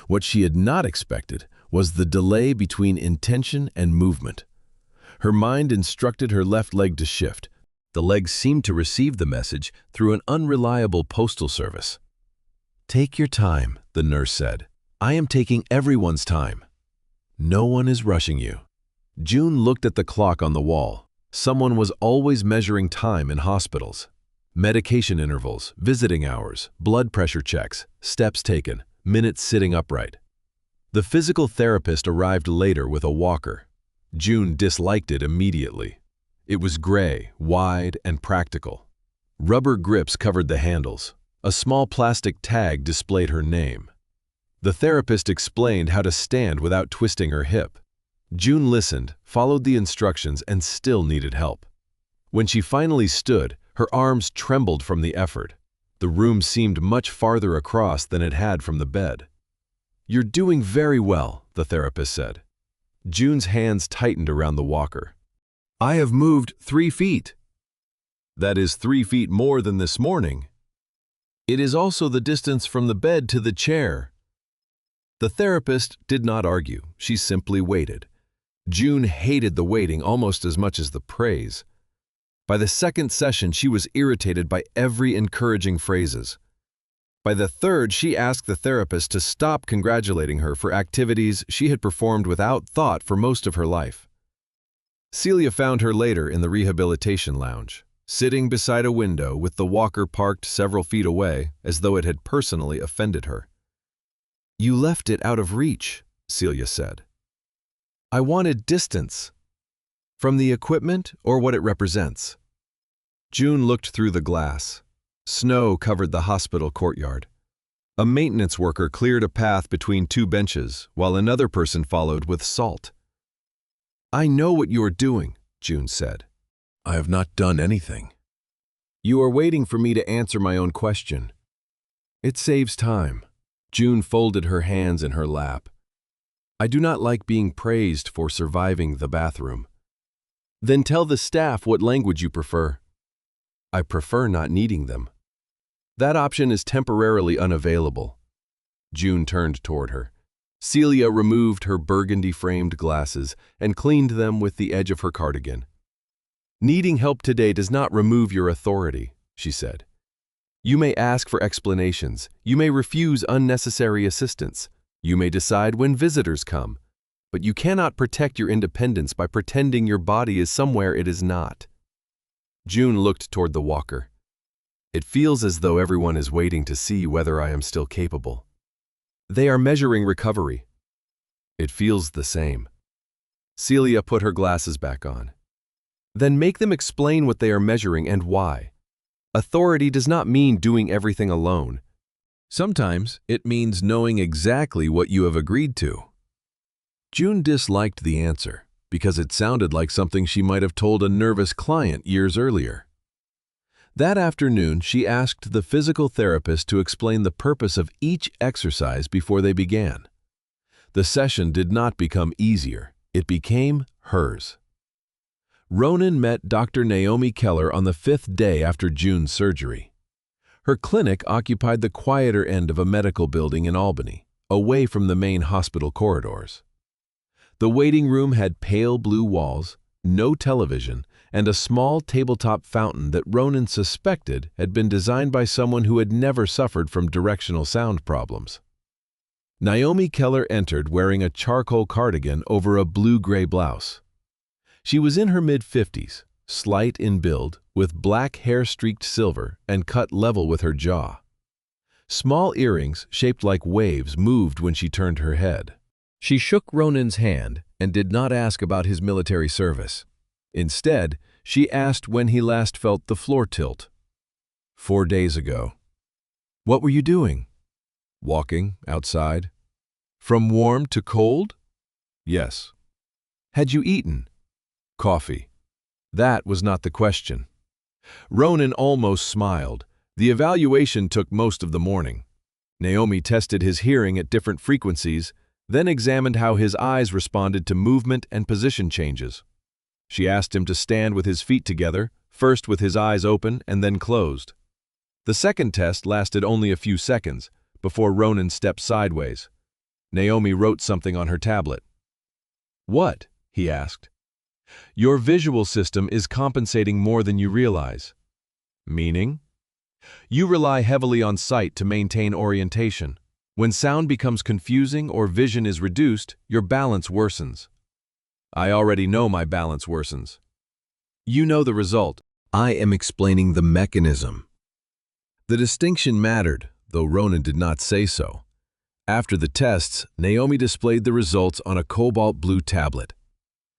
[SPEAKER 1] What she had not expected was the delay between intention and movement. Her mind instructed her left leg to shift. The leg seemed to receive the message through an unreliable postal service. "Take your time," the nurse said. "I am taking everyone's time. No one is rushing you." June looked at the clock on the wall. Someone was always measuring time in hospitals. Medication intervals, visiting hours, blood pressure checks, steps taken, minutes sitting upright. The physical therapist arrived later with a walker. June disliked it immediately. It was gray, wide, and practical. Rubber grips covered the handles. A small plastic tag displayed her name. The therapist explained how to stand without twisting her hip. June listened, followed the instructions, and still needed help. When she finally stood, her arms trembled from the effort. The room seemed much farther across than it had from the bed. "You're doing very well," the therapist said. June's hands tightened around the walker. "I have moved 3 feet. That is 3 feet more than this morning. It is also the distance from the bed to the chair." The therapist did not argue. She simply waited. June hated the waiting almost as much as the praise. By the second session, she was irritated by every encouraging phrases. By the third, she asked the therapist to stop congratulating her for activities she had performed without thought for most of her life. Celia found her later in the rehabilitation lounge, sitting beside a window with the walker parked several feet away as though it had personally offended her. "You left it out of reach," Celia said. "I wanted distance. From the equipment or what it represents?" June looked through the glass. Snow covered the hospital courtyard. A maintenance worker cleared a path between 2 benches, while another person followed with salt. "I know what you are doing," June said. "I have not done anything." "You are waiting for me to answer my own question." "It saves time." June folded her hands in her lap. "I do not like being praised for surviving the bathroom." "Then tell the staff what language you prefer." "I prefer not needing them." "That option is temporarily unavailable." June turned toward her. Celia removed her burgundy-framed glasses and cleaned them with the edge of her cardigan. "Needing help today does not remove your authority," she said. "You may ask for explanations. You may refuse unnecessary assistance. You may decide when visitors come. But you cannot protect your independence by pretending your body is somewhere it is not." June looked toward the walker. It feels as though everyone is waiting to see whether I am still capable. They are measuring recovery. It feels the same. Celia put her glasses back on. Then make them explain what they are measuring and why. Authority does not mean doing everything alone. Sometimes it means knowing exactly what you have agreed to. June disliked the answer because it sounded like something she might have told a nervous client years earlier. That afternoon, she asked the physical therapist to explain the purpose of each exercise before they began. The session did not become easier. It became hers. Ronan met Dr. Naomi Keller on the 5th day after June's surgery. Her clinic occupied the quieter end of a medical building in Albany, away from the main hospital corridors. The waiting room had pale blue walls, no television, and a small tabletop fountain that Ronan suspected had been designed by someone who had never suffered from directional sound problems. Naomi Keller entered wearing a charcoal cardigan over a blue-gray blouse. She was in her mid-50s, slight in build, with black hair streaked silver and cut level with her jaw. Small earrings shaped like waves moved when she turned her head. She shook Ronan's hand and did not ask about his military service. Instead, she asked when he last felt the floor tilt. 4 days ago. What were you doing? Walking outside. From warm to cold? Yes. Had you eaten? Coffee. That was not the question. Ronan almost smiled. The evaluation took most of the morning. Naomi tested his hearing at different frequencies, then examined how his eyes responded to movement and position changes. She asked him to stand with his feet together, first with his eyes open and then closed. The second test lasted only a few seconds, before Ronan stepped sideways. Naomi wrote something on her tablet. What? He asked. Your visual system is compensating more than you realize. Meaning? You rely heavily on sight to maintain orientation. When sound becomes confusing or vision is reduced, your balance worsens. I already know my balance worsens. You know the result. I am explaining the mechanism. The distinction mattered, though Ronan did not say so. After the tests, Naomi displayed the results on a cobalt blue tablet.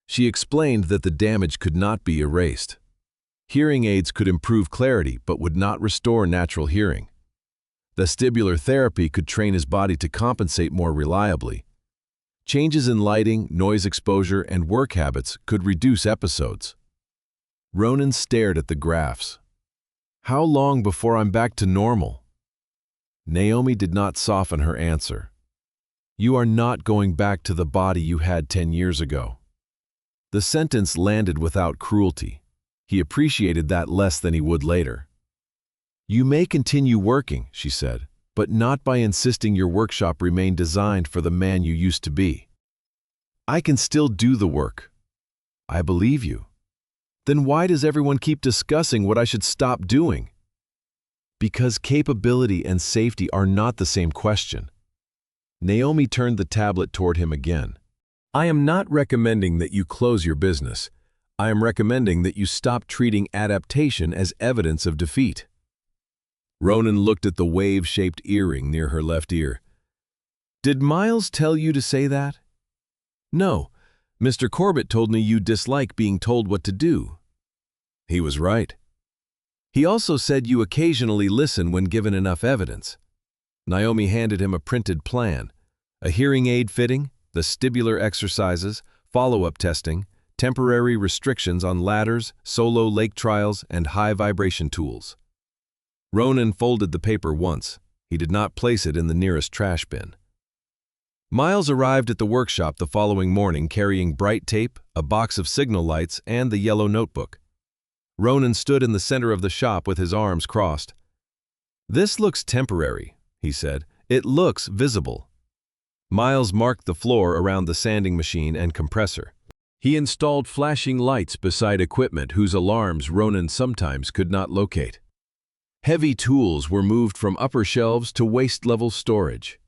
[SPEAKER 1] She explained that the damage could not be erased. Hearing aids could improve clarity but would not restore natural hearing. Vestibular therapy could train his body to compensate more reliably. Changes in lighting, noise exposure, and work habits could reduce episodes. Ronan stared at the graphs. How long before I'm back to normal? Naomi did not soften her answer. You are not going back to the body you had 10 years ago. The sentence landed without cruelty. He appreciated that less than he would later. You may continue working, she said, but not by insisting your workshop remain designed for the man you used to be. I can still do the work. I believe you. Then why does everyone keep discussing what I should stop doing? Because capability and safety are not the same question. Naomi turned the tablet toward him again. I am not recommending that you close your business. I am recommending that you stop treating adaptation as evidence of defeat. Ronan looked at the wave-shaped earring near her left ear. Did Miles tell you to say that? No. Mr. Corbett told me you dislike being told what to do. He was right. He also said you occasionally listen when given enough evidence. Naomi handed him a printed plan, a hearing aid fitting, vestibular exercises, follow-up testing, temporary restrictions on ladders, solo lake trials, and high-vibration tools. Ronan folded the paper once. He did not place it in the nearest trash bin. Miles arrived at the workshop the following morning carrying bright tape, a box of signal lights, and the yellow notebook. Ronan stood in the center of the shop with his arms crossed. This looks temporary, he said. It looks visible. Miles marked the floor around the sanding machine and compressor. He installed flashing lights beside equipment whose alarms Ronan sometimes could not locate. Heavy tools were moved from upper shelves to waist-level storage.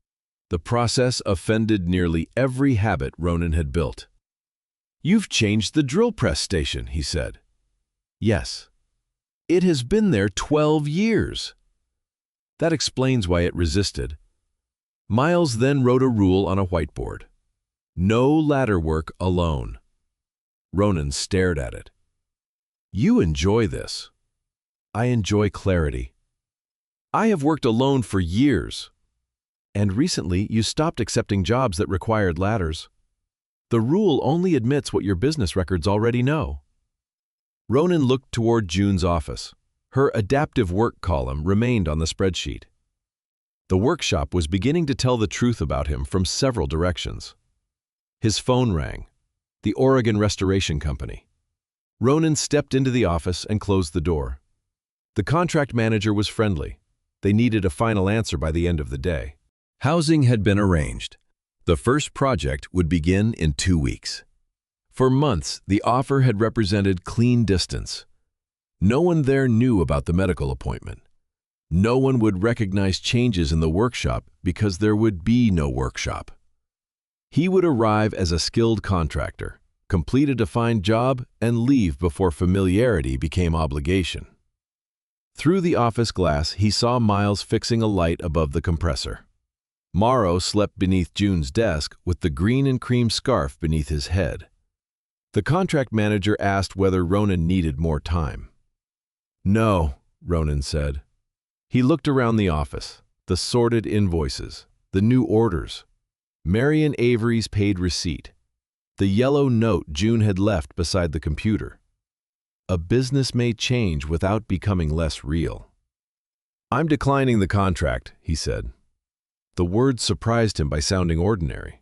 [SPEAKER 1] The process offended nearly every habit Ronan had built. You've changed the drill press station, he said. Yes. It has been there 12 years. That explains why it resisted. Miles then wrote a rule on a whiteboard. No ladder work alone. Ronan stared at it. You enjoy this. I enjoy clarity. I have worked alone for years. And recently, you stopped accepting jobs that required ladders. The rule only admits what your business records already know. Ronan looked toward June's office. Her adaptive work column remained on the spreadsheet. The workshop was beginning to tell the truth about him from several directions. His phone rang. The Oregon Restoration Company. Ronan stepped into the office and closed the door. The contract manager was friendly. They needed a final answer by the end of the day. Housing had been arranged. The first project would begin in 2 weeks. For months, the offer had represented clean distance. No one there knew about the medical appointment. No one would recognize changes in the workshop because there would be no workshop. He would arrive as a skilled contractor, complete a defined job, and leave before familiarity became obligation. Through the office glass, he saw Miles fixing a light above the compressor. Morrow slept beneath June's desk with the green and cream scarf beneath his head. The contract manager asked whether Ronan needed more time. No, Ronan said. He looked around the office, the sorted invoices, the new orders, Marion Avery's paid receipt, the yellow note June had left beside the computer. A business may change without becoming less real. I'm declining the contract, he said. The words surprised him by sounding ordinary.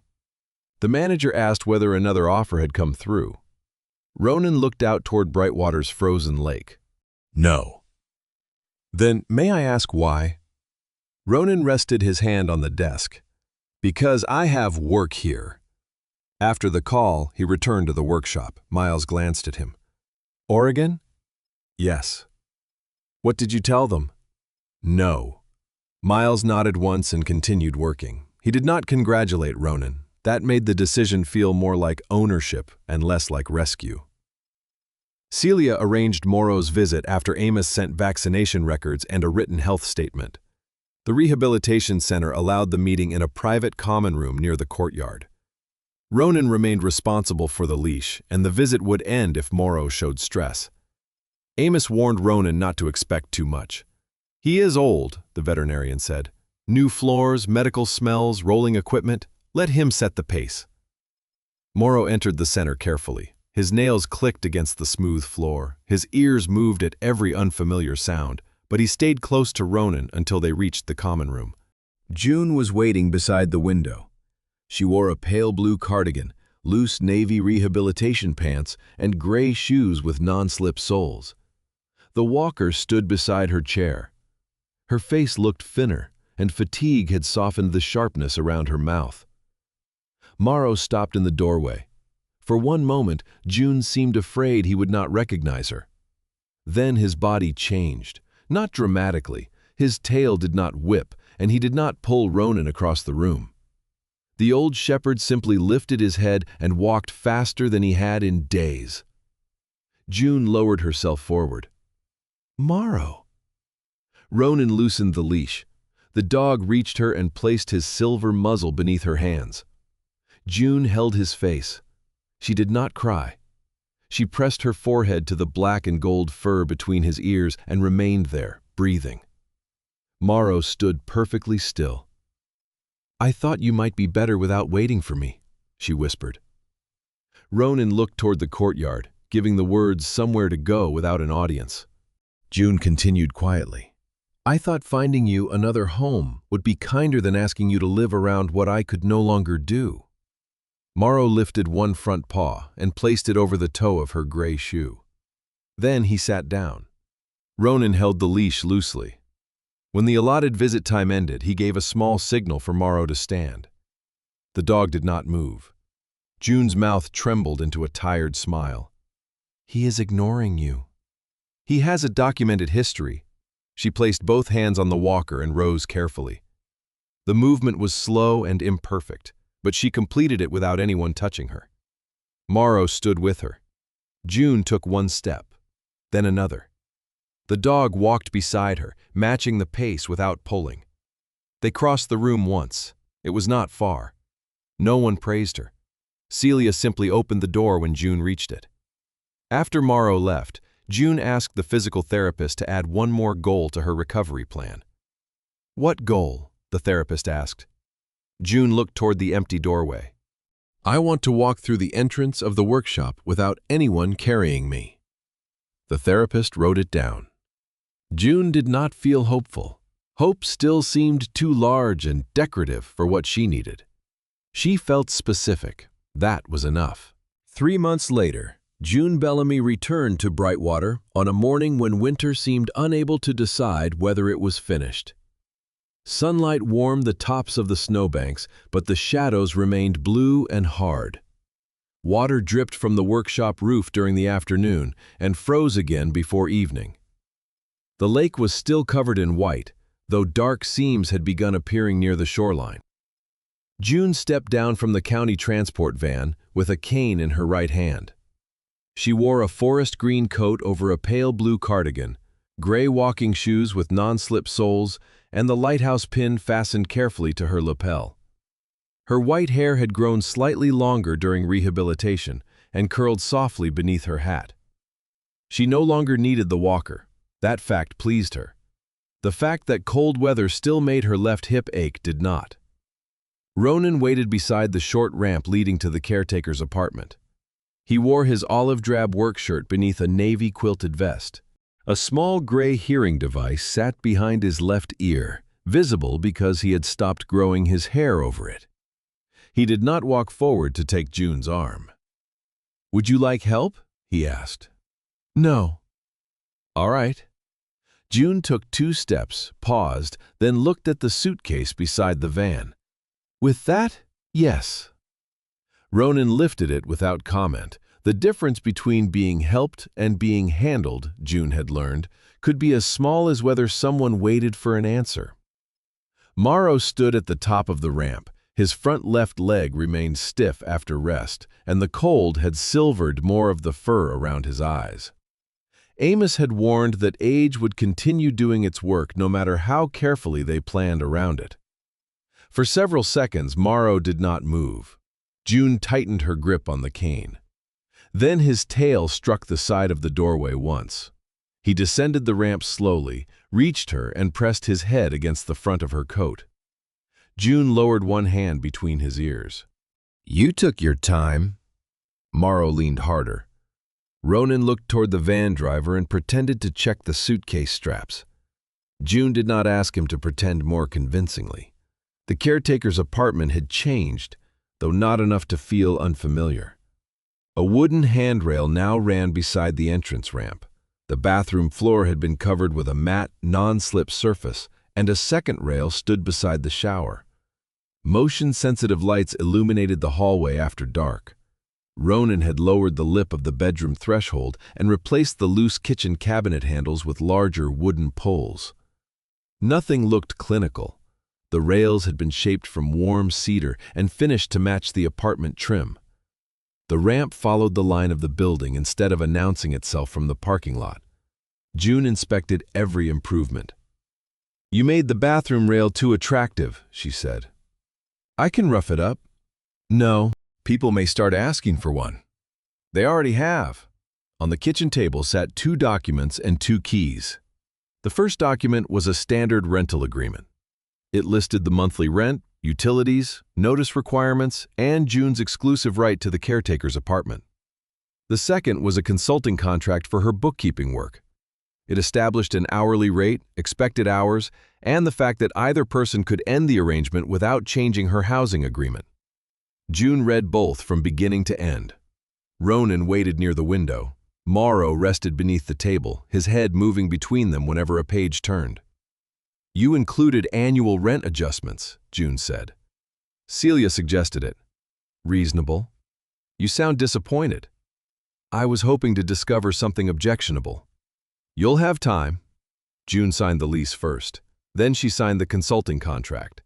[SPEAKER 1] The manager asked whether another offer had come through. Ronan looked out toward Brightwater's frozen lake. No. Then may I ask why? Ronan rested his hand on the desk. Because I have work here. After the call, he returned to the workshop. Miles glanced at him. Oregon? Yes. What did you tell them? No. Miles nodded once and continued working. He did not congratulate Ronan. That made the decision feel more like ownership and less like rescue. Celia arranged Morrow's visit after Amos sent vaccination records and a written health statement. The rehabilitation center allowed the meeting in a private common room near the courtyard. Ronan remained responsible for the leash, and the visit would end if Morrow showed stress. Amos warned Ronan not to expect too much. He is old, the veterinarian said. New floors, medical smells, rolling equipment. Let him set the pace. Morrow entered the center carefully. His nails clicked against the smooth floor. His ears moved at every unfamiliar sound, but he stayed close to Ronan until they reached the common room. June was waiting beside the window. She wore a pale blue cardigan, loose navy rehabilitation pants, and gray shoes with non-slip soles. The walker stood beside her chair. Her face looked thinner, and fatigue had softened the sharpness around her mouth. Morrow stopped in the doorway. For one moment, June seemed afraid he would not recognize her. Then his body changed, not dramatically. His tail did not whip, and he did not pull Ronan across the room. The old shepherd simply lifted his head and walked faster than he had in days. June lowered herself forward. Morrow. Ronan loosened the leash. The dog reached her and placed his silver muzzle beneath her hands. June held his face. She did not cry. She pressed her forehead to the black and gold fur between his ears and remained there, breathing. Morrow stood perfectly still. I thought you might be better without waiting for me, she whispered. Ronan looked toward the courtyard, giving the words somewhere to go without an audience. June continued quietly. I thought finding you another home would be kinder than asking you to live around what I could no longer do. Morrow lifted one front paw and placed it over the toe of her gray shoe. Then he sat down. Ronan held the leash loosely. When the allotted visit time ended, he gave a small signal for Morrow to stand. The dog did not move. June's mouth trembled into a tired smile. He is ignoring you. He has a documented history. She placed both hands on the walker and rose carefully. The movement was slow and imperfect, but she completed it without anyone touching her. Morrow stood with her. June took one step, then another. The dog walked beside her, matching the pace without pulling. They crossed the room once. It was not far. No one praised her. Celia simply opened the door when June reached it. After Morrow left, June asked the physical therapist to add one more goal to her recovery plan. "What goal?" the therapist asked. June looked toward the empty doorway. "I want to walk through the entrance of the workshop without anyone carrying me." The therapist wrote it down. June did not feel hopeful. Hope still seemed too large and decorative for what she needed. She felt specific. That was enough. 3 months later, June Bellamy returned to Brightwater on a morning when winter seemed unable to decide whether it was finished. Sunlight warmed the tops of the snowbanks, but the shadows remained blue and hard. Water dripped from the workshop roof during the afternoon and froze again before evening. The lake was still covered in white, though dark seams had begun appearing near the shoreline. June stepped down from the county transport van with a cane in her right hand. She wore a forest green coat over a pale blue cardigan, gray walking shoes with non-slip soles, and the lighthouse pin fastened carefully to her lapel. Her white hair had grown slightly longer during rehabilitation and curled softly beneath her hat. She no longer needed the walker. That fact pleased her. The fact that cold weather still made her left hip ache did not. Ronan waited beside the short ramp leading to the caretaker's apartment. He wore his olive drab work shirt beneath a navy quilted vest. A small gray hearing device sat behind his left ear, visible because he had stopped growing his hair over it. He did not walk forward to take June's arm. "Would you like help?" he asked. "No." "All right." June took 2 steps, paused, then looked at the suitcase beside the van. "With that, yes." Ronan lifted it without comment. The difference between being helped and being handled, June had learned, could be as small as whether someone waited for an answer. Morrow stood at the top of the ramp. His front left leg remained stiff after rest, and the cold had silvered more of the fur around his eyes. Amos had warned that age would continue doing its work no matter how carefully they planned around it. For several seconds, Morrow did not move. June tightened her grip on the cane. Then his tail struck the side of the doorway once. He descended the ramp slowly, reached her, and pressed his head against the front of her coat. June lowered one hand between his ears. "You took your time." Morrow leaned harder. Ronan looked toward the van driver and pretended to check the suitcase straps. June did not ask him to pretend more convincingly. The caretaker's apartment had changed, though not enough to feel unfamiliar. A wooden handrail now ran beside the entrance ramp. The bathroom floor had been covered with a matte, non-slip surface, and a second rail stood beside the shower. Motion-sensitive lights illuminated the hallway after dark. Ronan had lowered the lip of the bedroom threshold and replaced the loose kitchen cabinet handles with larger wooden poles. Nothing looked clinical. The rails had been shaped from warm cedar and finished to match the apartment trim. The ramp followed the line of the building instead of announcing itself from the parking lot. June inspected every improvement. "You made the bathroom rail too attractive," she said. "I can rough it up." "No, people may start asking for one." "They already have." On the kitchen table sat 2 documents and 2 keys. The first document was a standard rental agreement. It listed the monthly rent, utilities, notice requirements, and June's exclusive right to the caretaker's apartment. The second was a consulting contract for her bookkeeping work. It established an hourly rate, expected hours, and the fact that either person could end the arrangement without changing her housing agreement. June read both from beginning to end. Ronan waited near the window. Morrow rested beneath the table, his head moving between them whenever a page turned. "You included annual rent adjustments," June said. Celia suggested it. "Reasonable. You sound disappointed." "I was hoping to discover something objectionable." "You'll have time." June signed the lease first. Then she signed the consulting contract.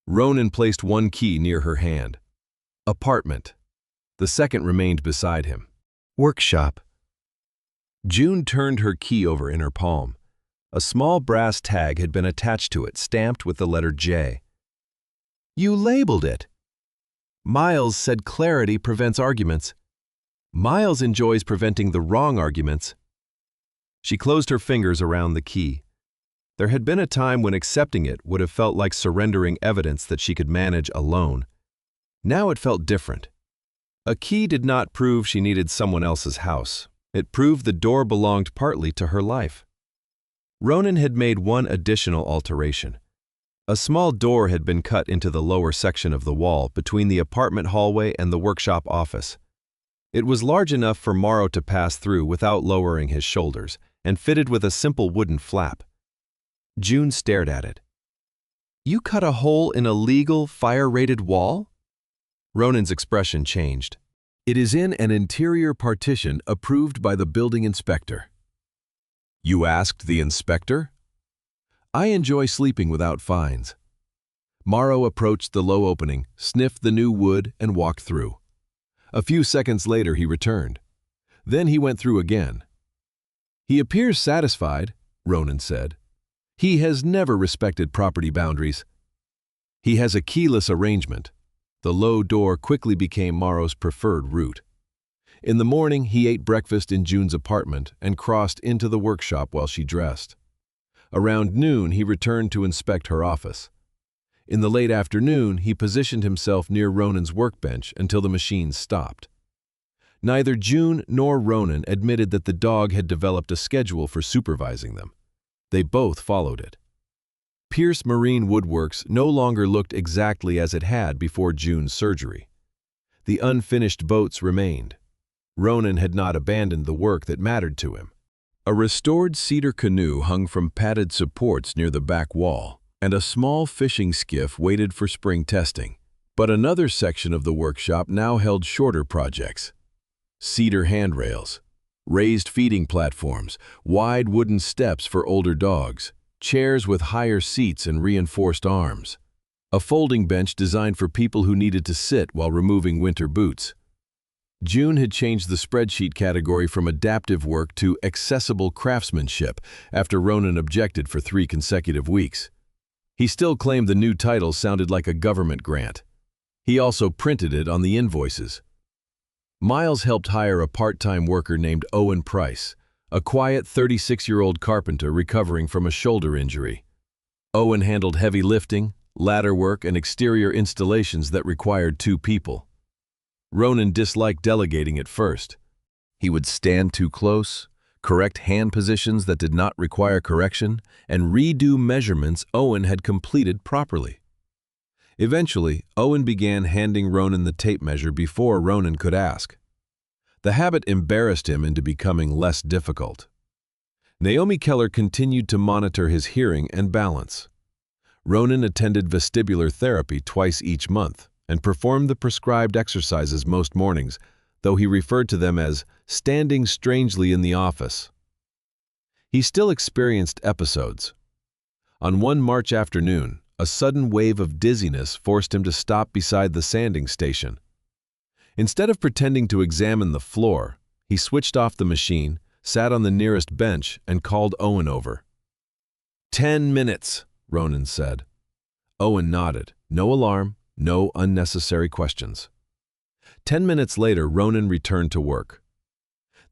[SPEAKER 1] Ronan placed one key near her hand. "Apartment." The second remained beside him. "Workshop." June turned her key over in her palm. A small brass tag had been attached to it, stamped with the letter J. "You labeled it." Miles said clarity prevents arguments. Miles enjoys preventing the wrong arguments. She closed her fingers around the key. There had been a time when accepting it would have felt like surrendering evidence that she could manage alone. Now it felt different. A key did not prove she needed someone else's house. It proved the door belonged partly to her life. Ronan had made one additional alteration. A small door had been cut into the lower section of the wall between the apartment hallway and the workshop office. It was large enough for Morrow to pass through without lowering his shoulders, and fitted with a simple wooden flap. June stared at it. "You cut a hole in a legal, fire-rated wall?" Ronan's expression changed. "It is in an interior partition approved by the building inspector." "You asked the inspector?" "I enjoy sleeping without fines." Morrow approached the low opening, sniffed the new wood, and walked through. A few seconds later he returned. Then he went through again. "He appears satisfied," Ronan said. "He has never respected property boundaries." "He has a keyless arrangement." The low door quickly became Morrow's preferred route. In the morning, he ate breakfast in June's apartment and crossed into the workshop while she dressed. Around noon, he returned to inspect her office. In the late afternoon, he positioned himself near Ronan's workbench until the machines stopped. Neither June nor Ronan admitted that the dog had developed a schedule for supervising them. They both followed it. Pierce Marine Woodworks no longer looked exactly as it had before June's surgery. The unfinished boats remained. Ronan had not abandoned the work that mattered to him. A restored cedar canoe hung from padded supports near the back wall, and a small fishing skiff waited for spring testing. But another section of the workshop now held shorter projects. Cedar handrails, raised feeding platforms, wide wooden steps for older dogs, chairs with higher seats and reinforced arms, a folding bench designed for people who needed to sit while removing winter boots. June had changed the spreadsheet category from adaptive work to accessible craftsmanship after Ronan objected for 3 consecutive weeks. He still claimed the new title sounded like a government grant. He also printed it on the invoices. Miles helped hire a part-time worker named Owen Price, a quiet 36-year-old carpenter recovering from a shoulder injury. Owen handled heavy lifting, ladder work, and exterior installations that required 2 people. Ronan disliked delegating at first. He would stand too close, correct hand positions that did not require correction, and redo measurements Owen had completed properly. Eventually, Owen began handing Ronan the tape measure before Ronan could ask. The habit embarrassed him into becoming less difficult. Naomi Keller continued to monitor his hearing and balance. Ronan attended vestibular therapy twice each month and performed the prescribed exercises most mornings, though he referred to them as standing strangely in the office. He still experienced episodes. On one March afternoon, a sudden wave of dizziness forced him to stop beside the sanding station. Instead of pretending to examine the floor, he switched off the machine, sat on the nearest bench, and called Owen over. 10 minutes, Ronan said. Owen nodded. No alarm, no unnecessary questions. 10 minutes later, Ronan returned to work.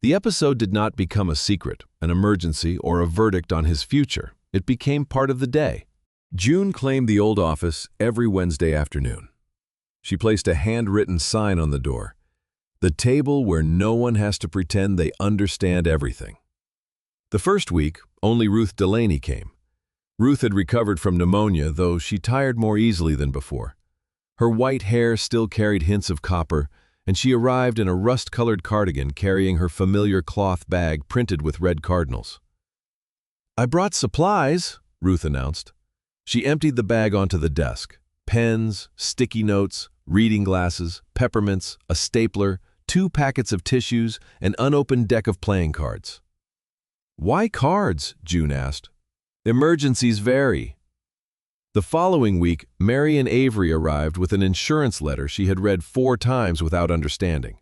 [SPEAKER 1] The episode did not become a secret, an emergency, or a verdict on his future. It became part of the day. June claimed the old office every Wednesday afternoon. She placed a handwritten sign on the door, the table where no one has to pretend they understand everything. The first week, only Ruth Delaney came. Ruth had recovered from pneumonia, though she tired more easily than before. Her white hair still carried hints of copper, and she arrived in a rust-colored cardigan carrying her familiar cloth bag printed with red cardinals. "I brought supplies," Ruth announced. She emptied the bag onto the desk. Pens, sticky notes, reading glasses, peppermints, a stapler, 2 packets of tissues, an unopened deck of playing cards. "Why cards?" June asked. "Emergencies vary." The following week, Marion Avery arrived with an insurance letter she had read 4 times without understanding.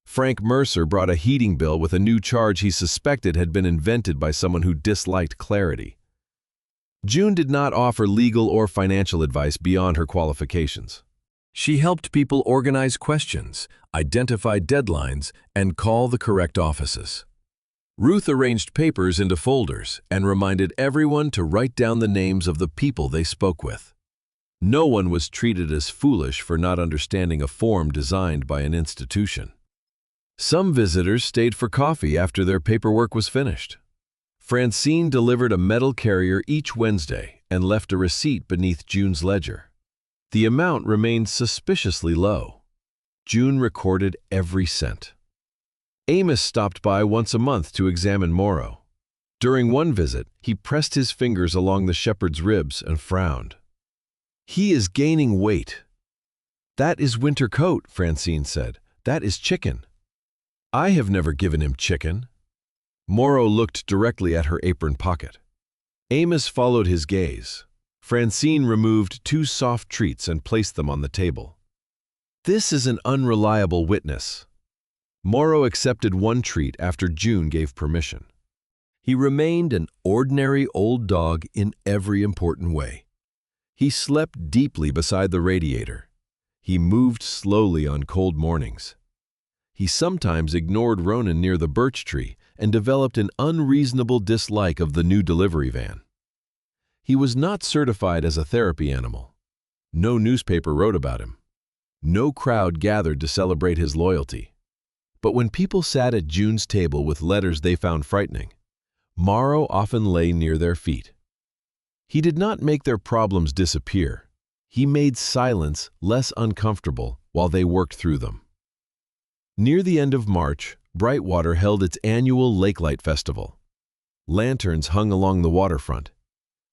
[SPEAKER 1] Frank Mercer brought a heating bill with a new charge he suspected had been invented by someone who disliked clarity. June did not offer legal or financial advice beyond her qualifications. She helped people organize questions, identify deadlines, and call the correct offices. Ruth arranged papers into folders and reminded everyone to write down the names of the people they spoke with. No one was treated as foolish for not understanding a form designed by an institution. Some visitors stayed for coffee after their paperwork was finished. Francine delivered a metal carrier each Wednesday and left a receipt beneath June's ledger. The amount remained suspiciously low. June recorded every cent. Amos stopped by once a month to examine Morrow. During one visit, he pressed his fingers along the shepherd's ribs and frowned. "He is gaining weight." "That is winter coat," Francine said. "That is chicken." "I have never given him chicken." Morrow looked directly at her apron pocket. Amos followed his gaze. Francine removed 2 soft treats and placed them on the table. "This is an unreliable witness." Morrow accepted 1 treat after June gave permission. He remained an ordinary old dog in every important way. He slept deeply beside the radiator. He moved slowly on cold mornings. He sometimes ignored Ronan near the birch tree and developed an unreasonable dislike of the new delivery van. He was not certified as a therapy animal. No newspaper wrote about him. No crowd gathered to celebrate his loyalty. But when people sat at June's table with letters they found frightening, Morrow often lay near their feet. He did not make their problems disappear. He made silence less uncomfortable while they worked through them. Near the end of March, Brightwater held its annual Lake Light Festival. Lanterns hung along the waterfront.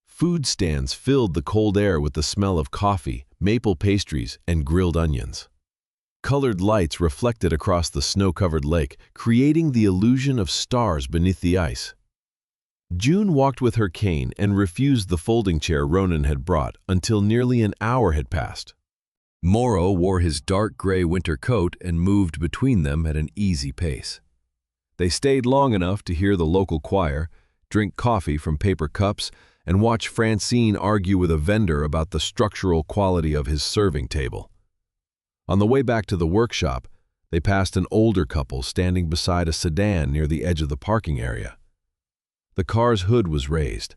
[SPEAKER 1] Food stands filled the cold air with the smell of coffee, maple pastries, and grilled onions. Colored lights reflected across the snow-covered lake, creating the illusion of stars beneath the ice. June walked with her cane and refused the folding chair Ronan had brought until nearly an hour had passed. Morrow wore his dark gray winter coat and moved between them at an easy pace. They stayed long enough to hear the local choir, drink coffee from paper cups, and watch Francine argue with a vendor about the structural quality of his serving table. On the way back to the workshop, they passed an older couple standing beside a sedan near the edge of the parking area. The car's hood was raised.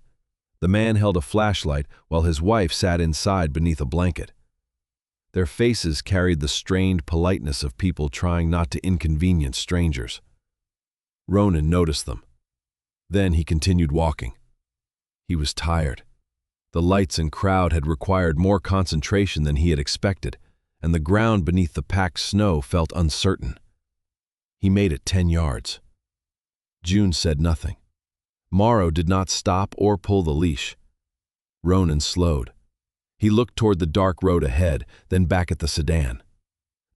[SPEAKER 1] The man held a flashlight while his wife sat inside beneath a blanket. Their faces carried the strained politeness of people trying not to inconvenience strangers. Ronan noticed them. Then he continued walking. He was tired. The lights and crowd had required more concentration than he had expected, and the ground beneath the packed snow felt uncertain. He made it 10 yards. June said nothing. Morrow did not stop or pull the leash. Ronan slowed. He looked toward the dark road ahead, then back at the sedan.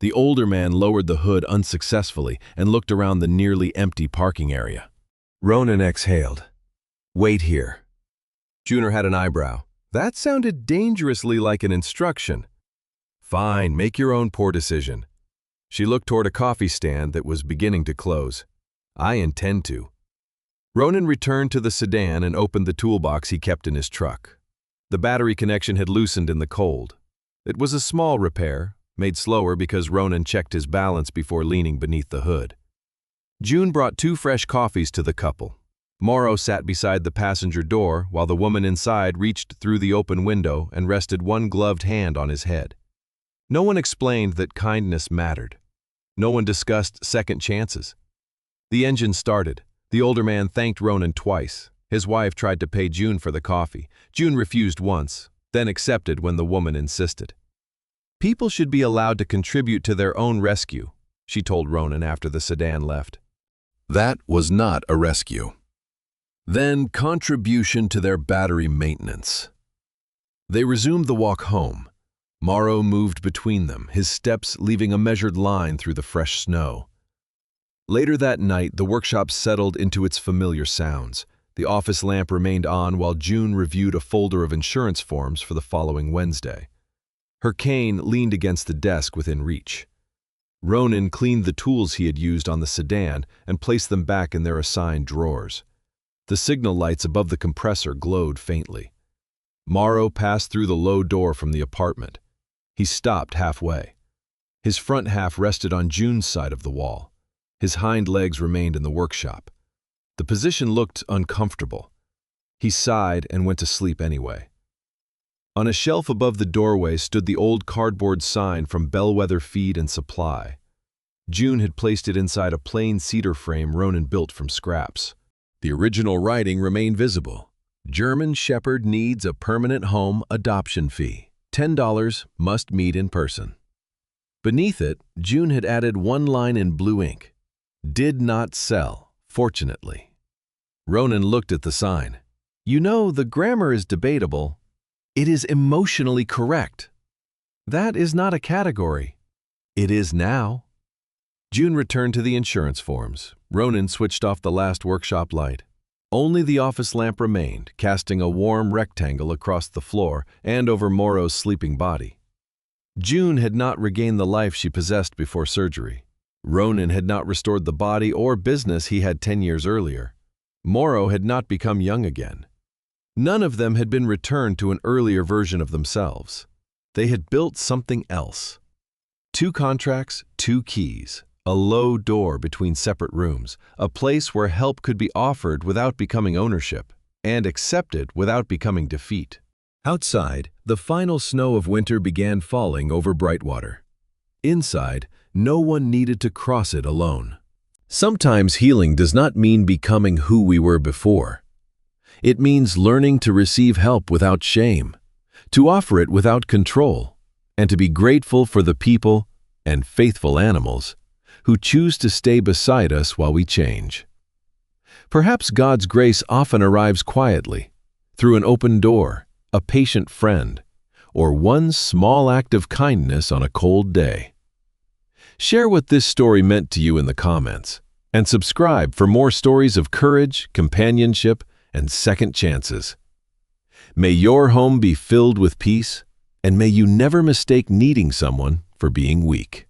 [SPEAKER 1] The older man lowered the hood unsuccessfully and looked around the nearly empty parking area. Ronan exhaled. "Wait here." June had an eyebrow. That sounded dangerously like an instruction. "Fine, make your own poor decision." She looked toward a coffee stand that was beginning to close. "I intend to." Ronan returned to the sedan and opened the toolbox he kept in his truck. The battery connection had loosened in the cold. It was a small repair, made slower because Ronan checked his balance before leaning beneath the hood. June brought 2 fresh coffees to the couple. Morrow sat beside the passenger door while the woman inside reached through the open window and rested one gloved hand on his head. No one explained that kindness mattered. No one discussed second chances. The engine started. The older man thanked Ronan twice. His wife tried to pay June for the coffee. June refused once, then accepted when the woman insisted. "People should be allowed to contribute to their own rescue," she told Ronan after the sedan left. That was not a rescue. Then contribution to their battery maintenance. They resumed the walk home. Morrow moved between them, his steps leaving a measured line through the fresh snow. Later that night, the workshop settled into its familiar sounds. The office lamp remained on while June reviewed a folder of insurance forms for the following Wednesday. Her cane leaned against the desk within reach. Ronan cleaned the tools he had used on the sedan and placed them back in their assigned drawers. The signal lights above the compressor glowed faintly. Morrow passed through the low door from the apartment. He stopped halfway. His front half rested on June's side of the wall. His hind legs remained in the workshop. The position looked uncomfortable. He sighed and went to sleep anyway. On a shelf above the doorway stood the old cardboard sign from Bellwether Feed and Supply. June had placed it inside a plain cedar frame Ronan built from scraps. The original writing remained visible. German Shepherd needs a permanent home adoption fee. $10 must meet in person. Beneath it, June had added one line in blue ink. Did not sell, fortunately. Ronan looked at the sign. You know, the grammar is debatable. It is emotionally correct. That is not a category. It is now. June returned to the insurance forms. Ronan switched off the last workshop light. Only the office lamp remained, casting a warm rectangle across the floor and over Morrow's sleeping body. June had not regained the life she possessed before surgery. Ronan had not restored the body or business he had 10 years earlier. Morrow had not become young again. None of them had been returned to an earlier version of themselves. They had built something else. 2 contracts, 2 keys, a low door between separate rooms, a place where help could be offered without becoming ownership, and accepted without becoming defeat. Outside, the final snow of winter began falling over Brightwater. Inside, no one needed to cross it alone. Sometimes healing does not mean becoming who we were before. It means learning to receive help without shame, to offer it without control, and to be grateful for the people and faithful animals who choose to stay beside us while we change. Perhaps God's grace often arrives quietly, through an open door, a patient friend, or one small act of kindness on a cold day. Share what this story meant to you in the comments, and subscribe for more stories of courage, companionship, and second chances. May your home be filled with peace, and may you never mistake needing someone for being weak.